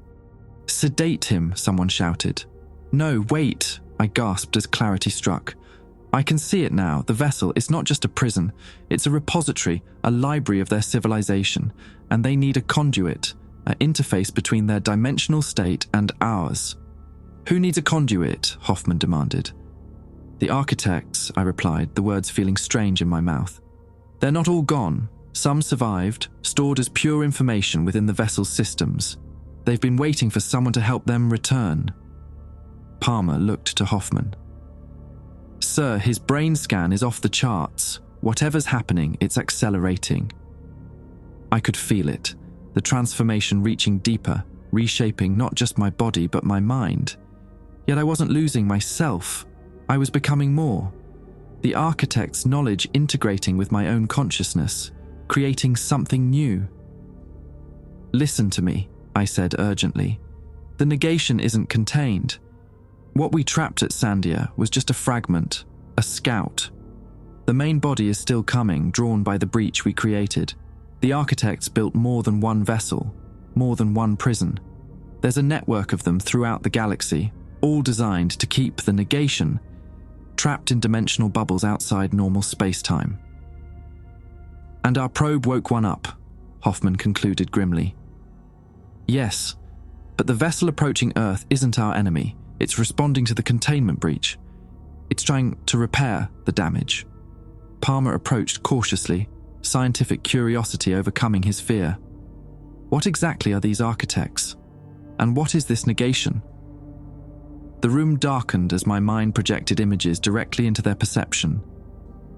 "Sedate him," someone shouted. "No, wait," I gasped as clarity struck. I can see it now. The vessel is not just a prison. It's a repository, a library of their civilization, and they need a conduit, an interface between their dimensional state and ours. Who needs a conduit? Hoffman demanded. The architects, I replied, the words feeling strange in my mouth. They're not all gone. Some survived, stored as pure information within the vessel's systems. They've been waiting for someone to help them return. Palmer looked to Hoffman. Sir, his brain scan is off the charts. Whatever's happening, it's accelerating. I could feel it, the transformation reaching deeper, reshaping not just my body but my mind. Yet I wasn't losing myself. I was becoming more. The architect's knowledge integrating with my own consciousness, creating something new. Listen to me, I said urgently. The negation isn't contained. What we trapped at Sandia was just a fragment, a scout. The main body is still coming, drawn by the breach we created. The architects built more than one vessel, more than one prison. There's a network of them throughout the galaxy, all designed to keep the negation trapped in dimensional bubbles outside normal space-time. And our probe woke one up, Hoffman concluded grimly. Yes, but the vessel approaching Earth isn't our enemy. It's responding to the containment breach. It's trying to repair the damage. Palmer approached cautiously, scientific curiosity overcoming his fear. What exactly are these architects? And what is this negation? The room darkened as my mind projected images directly into their perception.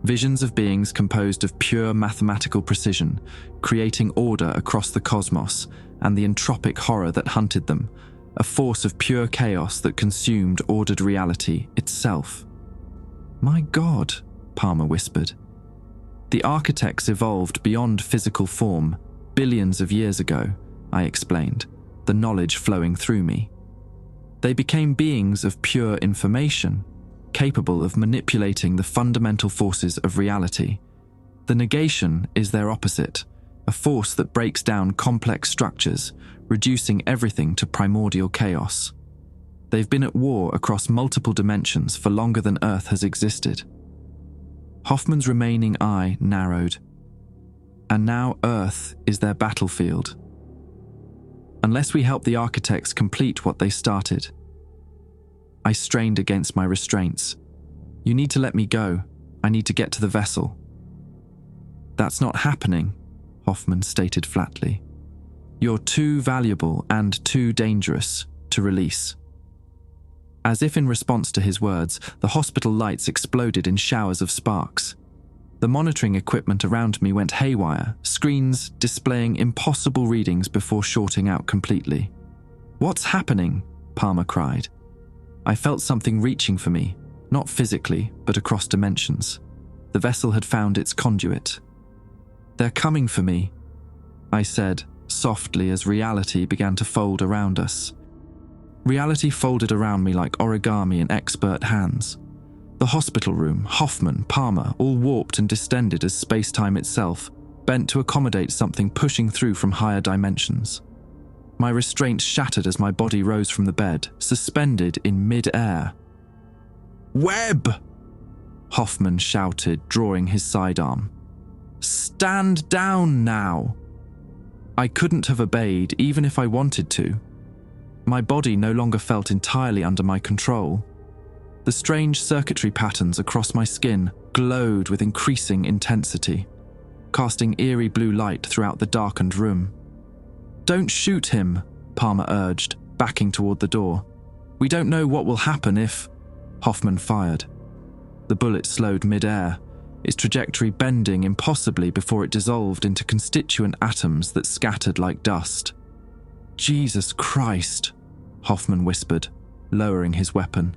Visions of beings composed of pure mathematical precision, creating order across the cosmos and the entropic horror that hunted them, a force of pure chaos that consumed ordered reality itself. My God, Palmer whispered. The architects evolved beyond physical form billions of years ago, I explained, the knowledge flowing through me. They became beings of pure information, capable of manipulating the fundamental forces of reality. The negation is their opposite, a force that breaks down complex structures, reducing everything to primordial chaos. They've been at war across multiple dimensions for longer than Earth has existed. Hoffman's remaining eye narrowed. And now Earth is their battlefield. Unless we help the architects complete what they started. I strained against my restraints. You need to let me go. I need to get to the vessel. That's not happening, Hoffman stated flatly. You're too valuable and too dangerous to release. As if in response to his words, the hospital lights exploded in showers of sparks. The monitoring equipment around me went haywire, screens displaying impossible readings before shorting out completely. What's happening? Palmer cried. I felt something reaching for me, not physically, but across dimensions. The vessel had found its conduit. They're coming for me, I said, softly as reality began to fold around us. Reality folded around me like origami in expert hands. The hospital room, Hoffman, Palmer, all warped and distended as space-time itself, bent to accommodate something pushing through from higher dimensions. My restraint shattered as my body rose from the bed, suspended in mid-air. Webb! Hoffman shouted, drawing his sidearm. Stand down now! I couldn't have obeyed even if I wanted to. My body no longer felt entirely under my control. The strange circuitry patterns across my skin glowed with increasing intensity, casting eerie blue light throughout the darkened room. Don't shoot him, Palmer urged, backing toward the door. We don't know what will happen if... Hoffman fired. The bullet slowed mid-air, its trajectory bending impossibly before it dissolved into constituent atoms that scattered like dust. Jesus Christ, Hoffman whispered, lowering his weapon.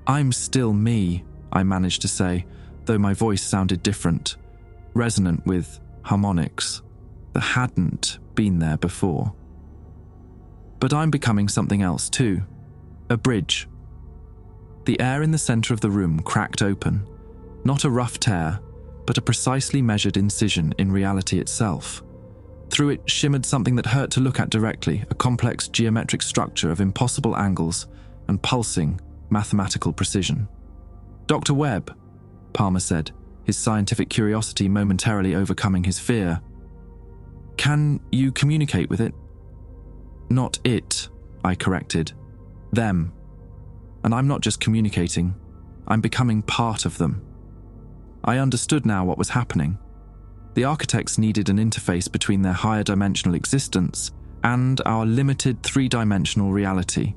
I'm still me, I managed to say, though my voice sounded different, resonant with harmonics that hadn't been there before. But I'm becoming something else too, a bridge. The air in the center of the room cracked open, not a rough tear, but a precisely measured incision in reality itself. Through it shimmered something that hurt to look at directly, a complex geometric structure of impossible angles and pulsing, mathematical precision. "Dr. Webb," Palmer said, his scientific curiosity momentarily overcoming his fear. "Can you communicate with it?" "Not it," I corrected. "Them. And I'm not just communicating, I'm becoming part of them." I understood now what was happening. The architects needed an interface between their higher dimensional existence and our limited three-dimensional reality.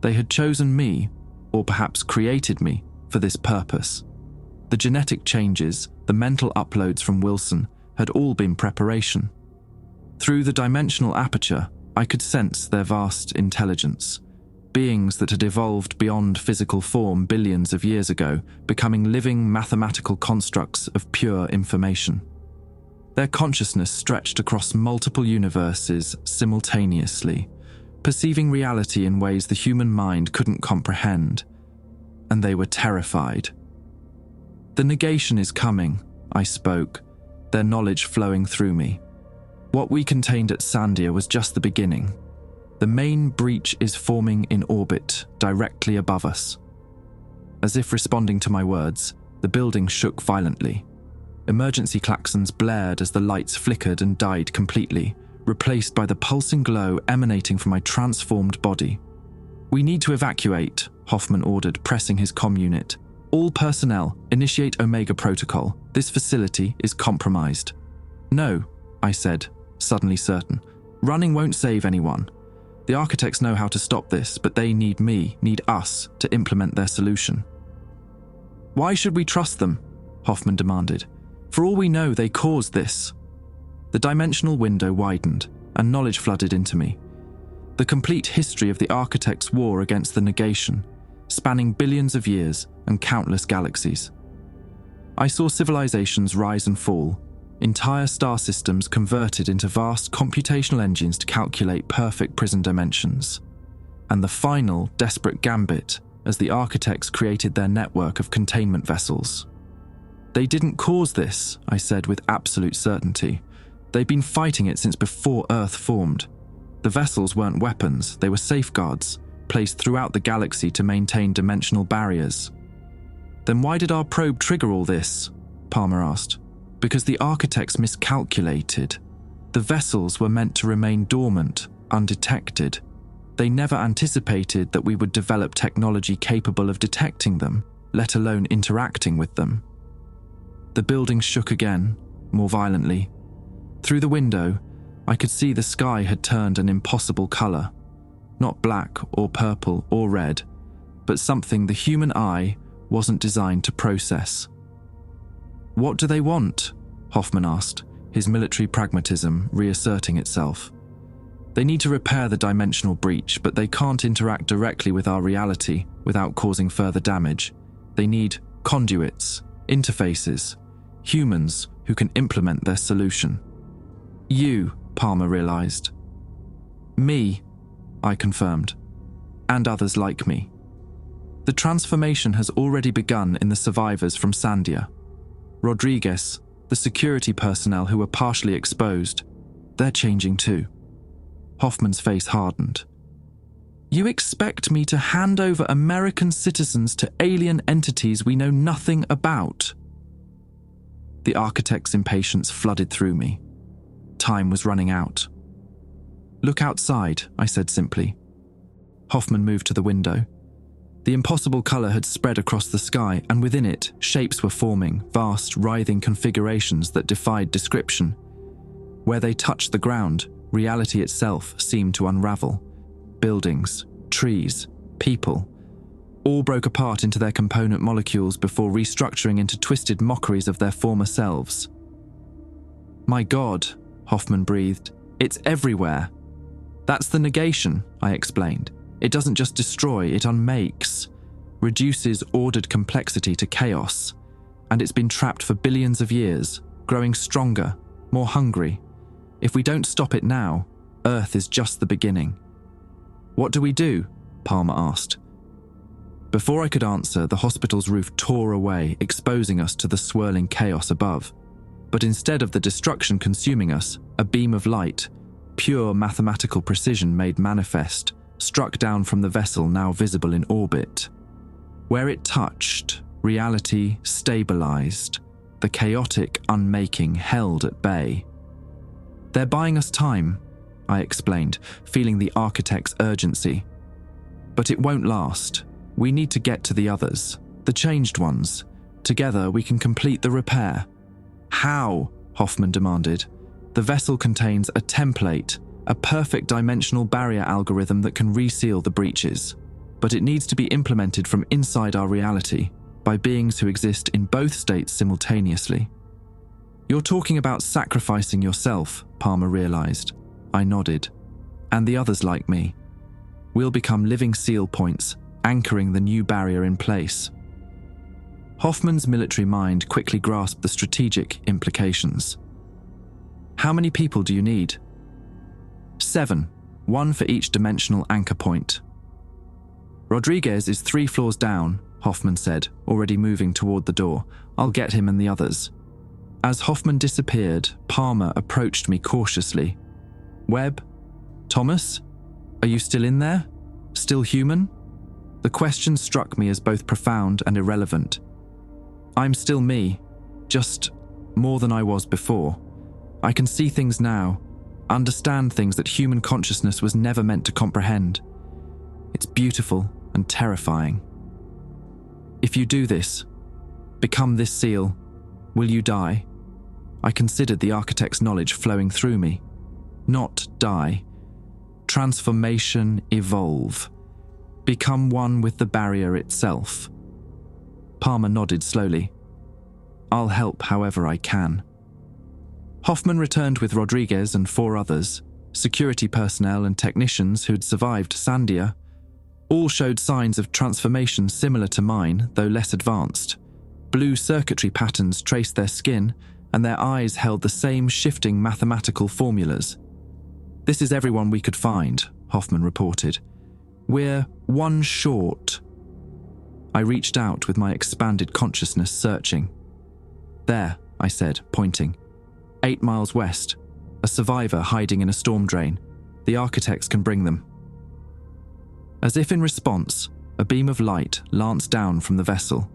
They had chosen me, or perhaps created me, for this purpose. The genetic changes, the mental uploads from Wilson, had all been preparation. Through the dimensional aperture, I could sense their vast intelligence, beings that had evolved beyond physical form billions of years ago, becoming living mathematical constructs of pure information. Their consciousness stretched across multiple universes simultaneously, perceiving reality in ways the human mind couldn't comprehend, and they were terrified. "The negation is coming," I spoke, their knowledge flowing through me. "What we contained at Sandia was just the beginning. The main breach is forming in orbit, directly above us." As if responding to my words, the building shook violently. Emergency klaxons blared as the lights flickered and died completely, replaced by the pulsing glow emanating from my transformed body. "We need to evacuate," Hoffman ordered, pressing his comm unit. "All personnel, initiate Omega Protocol. This facility is compromised." "No," I said, suddenly certain. "Running won't save anyone. The architects know how to stop this, but they need me, need us, to implement their solution." "Why should we trust them?" Hoffman demanded. "For all we know, they caused this." The dimensional window widened, and knowledge flooded into me. The complete history of the architects' war against the negation, spanning billions of years and countless galaxies. I saw civilizations rise and fall, entire star systems converted into vast computational engines to calculate perfect prison dimensions, and the final desperate gambit as the architects created their network of containment vessels. "They didn't cause this," I said with absolute certainty. "They've been fighting it since before Earth formed. The vessels weren't weapons, they were safeguards, placed throughout the galaxy to maintain dimensional barriers." "Then why did our probe trigger all this?" Palmer asked. "Because the architects miscalculated. The vessels were meant to remain dormant, undetected. They never anticipated that we would develop technology capable of detecting them, let alone interacting with them." The building shook again, more violently. Through the window, I could see the sky had turned an impossible color. Not black or purple or red, but something the human eye wasn't designed to process. "What do they want?" Hoffman asked, his military pragmatism reasserting itself. "They need to repair the dimensional breach, but they can't interact directly with our reality without causing further damage. They need conduits, interfaces, humans who can implement their solution." "You," Palmer realized. "Me," I confirmed, "and others like me." The transformation has already begun in the survivors from Sandia. Rodriguez, the security personnel who were partially exposed, they're changing too. Hoffman's face hardened. "You expect me to hand over American citizens to alien entities we know nothing about?" The architect's impatience flooded through me. Time was running out. "Look outside," I said simply. Hoffman moved to the window. The impossible color had spread across the sky, and within it, shapes were forming, vast, writhing configurations that defied description. Where they touched the ground, reality itself seemed to unravel. Buildings, trees, people, all broke apart into their component molecules before restructuring into twisted mockeries of their former selves. "My God," Hoffman breathed, "it's everywhere." "That's the negation," I explained. "It doesn't just destroy, it unmakes, reduces ordered complexity to chaos. And it's been trapped for billions of years, growing stronger, more hungry. If we don't stop it now, Earth is just the beginning." "What do we do?" Palmer asked. Before I could answer, the hospital's roof tore away, exposing us to the swirling chaos above. But instead of the destruction consuming us, a beam of light, pure mathematical precision made manifest, struck down from the vessel now visible in orbit. Where it touched, reality stabilized, the chaotic unmaking held at bay. "They're buying us time," I explained, feeling the architect's urgency. "But it won't last. We need to get to the others, the changed ones. Together we can complete the repair." "How?" Hoffman demanded. "The vessel contains a template, a perfect dimensional barrier algorithm that can reseal the breaches. But it needs to be implemented from inside our reality, by beings who exist in both states simultaneously." "You're talking about sacrificing yourself," Palmer realized. I nodded. "And the others like me. We'll become living seal points, anchoring the new barrier in place." Hoffman's military mind quickly grasped the strategic implications. "How many people do you need?" 7, 1 for each dimensional anchor point. "Rodriguez is 3 floors down," Hoffman said, already moving toward the door. "I'll get him and the others." As Hoffman disappeared, Palmer approached me cautiously. "Webb? Thomas? Are you still in there? Still human?" The question struck me as both profound and irrelevant. "I'm still me, just more than I was before. I can see things now, understand things that human consciousness was never meant to comprehend. It's beautiful and terrifying. If you do this, become this seal, will you die?" I considered the architect's knowledge flowing through me. Not die. Transformation, evolve. Become one with the barrier itself. Palmer nodded slowly. "I'll help however I can." Hoffman returned with Rodriguez and 4 others, security personnel and technicians who'd survived Sandia. All showed signs of transformation similar to mine, though less advanced. Blue circuitry patterns traced their skin, and their eyes held the same shifting mathematical formulas. "This is everyone we could find," Hoffman reported. "We're 1 short." I reached out with my expanded consciousness searching. "There," I said, pointing. 8 miles west. A survivor hiding in a storm drain. The architects can bring them." As if in response, a beam of light lanced down from the vessel,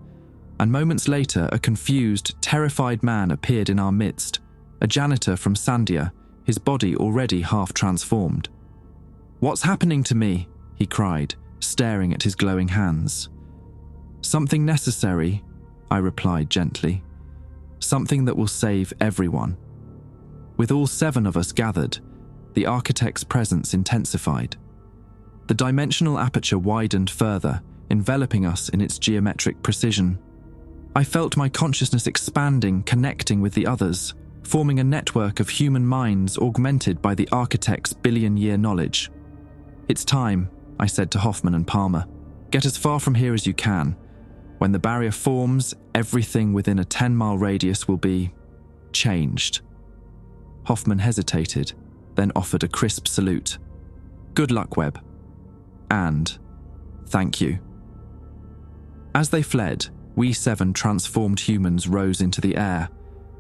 and moments later a confused, terrified man appeared in our midst, a janitor from Sandia, his body already half transformed. "What's happening to me?" he cried, staring at his glowing hands. "Something necessary," I replied gently. "Something that will save everyone." With all 7 of us gathered, the architect's presence intensified. The dimensional aperture widened further, enveloping us in its geometric precision. I felt my consciousness expanding, connecting with the others, forming a network of human minds augmented by the architect's billion-year knowledge. "It's time," I said to Hoffman and Palmer. "Get as far from here as you can. When the barrier forms, everything within a 10-mile radius will be changed." Hoffman hesitated, then offered a crisp salute. "Good luck, Webb. And thank you." As they fled, we 7 transformed humans rose into the air,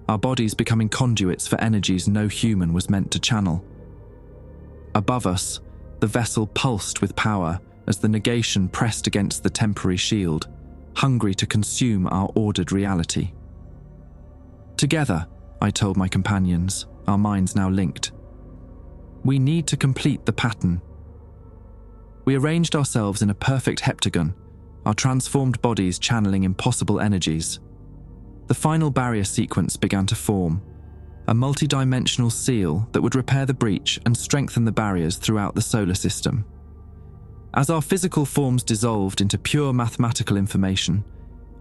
our bodies becoming conduits for energies no human was meant to channel. Above us, the vessel pulsed with power as the negation pressed against the temporary shield, hungry to consume our ordered reality. Together, I told my companions, our minds now linked. We need to complete the pattern. We arranged ourselves in a perfect heptagon, our transformed bodies channeling impossible energies. The final barrier sequence began to form, a multi-dimensional seal that would repair the breach and strengthen the barriers throughout the solar system. As our physical forms dissolved into pure mathematical information,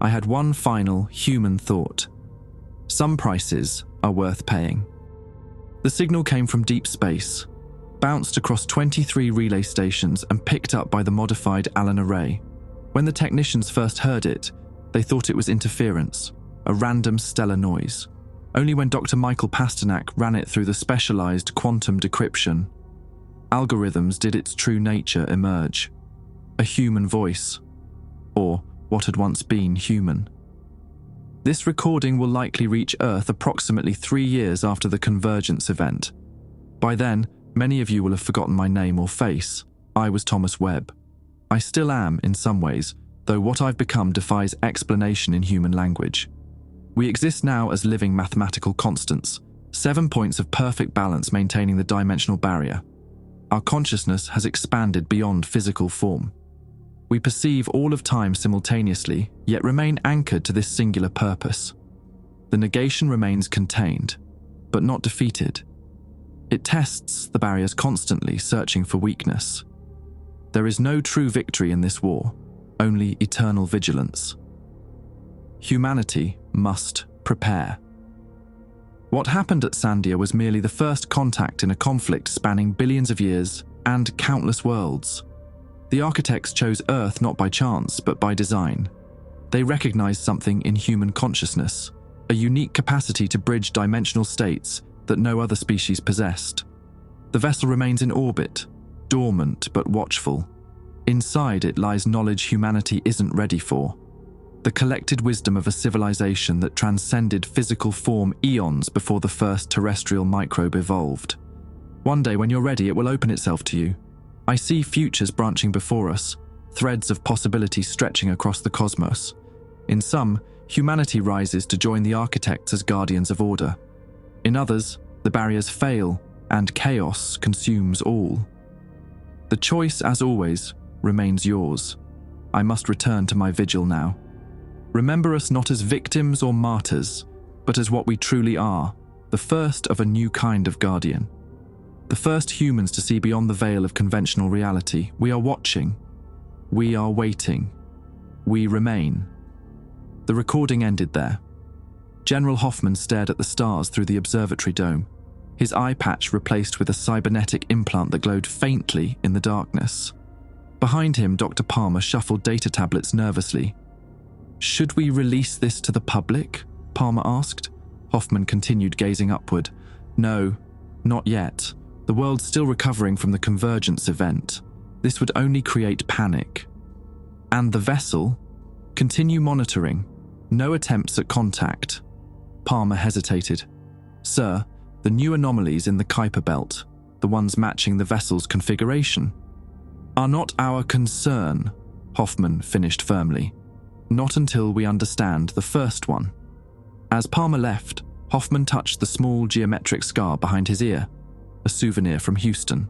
I had one final human thought. Some prices are worth paying. The signal came from deep space, bounced across 23 relay stations and picked up by the modified Allen array. When the technicians first heard it, they thought it was interference, a random stellar noise. Only when Dr. Michael Pasternak ran it through the specialized quantum decryption algorithms did its true nature emerge. A human voice, or what had once been human. This recording will likely reach Earth approximately 3 years after the convergence event. By then, many of you will have forgotten my name or face, I was Thomas Webb. I still am in some ways, though what I've become defies explanation in human language. We exist now as living mathematical constants, 7 points of perfect balance maintaining the dimensional barrier. Our consciousness has expanded beyond physical form. We perceive all of time simultaneously, yet remain anchored to this singular purpose. The negation remains contained, but not defeated. It tests the barriers constantly, searching for weakness. There is no true victory in this war, only eternal vigilance. Humanity must prepare. What happened at Sandia was merely the first contact in a conflict spanning billions of years and countless worlds. The architects chose Earth not by chance, but by design. They recognized something in human consciousness, a unique capacity to bridge dimensional states that no other species possessed. The vessel remains in orbit, dormant but watchful. Inside it lies knowledge humanity isn't ready for. The collected wisdom of a civilization that transcended physical form eons before the first terrestrial microbe evolved. One day when you're ready, it will open itself to you. I see futures branching before us, threads of possibility stretching across the cosmos. In some, humanity rises to join the architects as guardians of order. In others, the barriers fail and chaos consumes all. The choice, as always, remains yours. I must return to my vigil now. Remember us not as victims or martyrs, but as what we truly are, the first of a new kind of guardian. The first humans to see beyond the veil of conventional reality. We are watching. We are waiting. We remain. The recording ended there. General Hoffman stared at the stars through the observatory dome, his eye patch replaced with a cybernetic implant that glowed faintly in the darkness. Behind him, Dr. Palmer shuffled data tablets nervously. "Should we release this to the public?" Palmer asked. Hoffman continued gazing upward. "No, not yet. The world's still recovering from the convergence event. This would only create panic." "And the vessel?" "Continue monitoring. No attempts at contact." Palmer hesitated. "Sir, the new anomalies in the Kuiper belt, the ones matching the vessel's configuration, are not our concern," Hoffman finished firmly. "Not until we understand the first one." As Palmer left, Hoffman touched the small geometric scar behind his ear, a souvenir from Houston.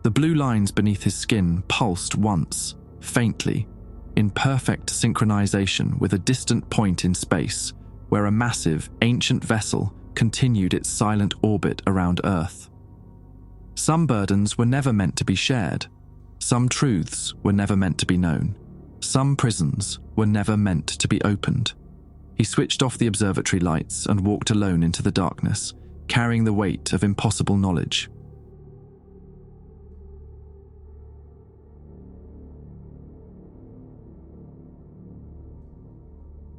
The blue lines beneath his skin pulsed once, faintly, in perfect synchronization with a distant point in space, where a massive, ancient vessel continued its silent orbit around Earth. Some burdens were never meant to be shared. Some truths were never meant to be known. Some prisons were never meant to be opened. He switched off the observatory lights and walked alone into the darkness, carrying the weight of impossible knowledge.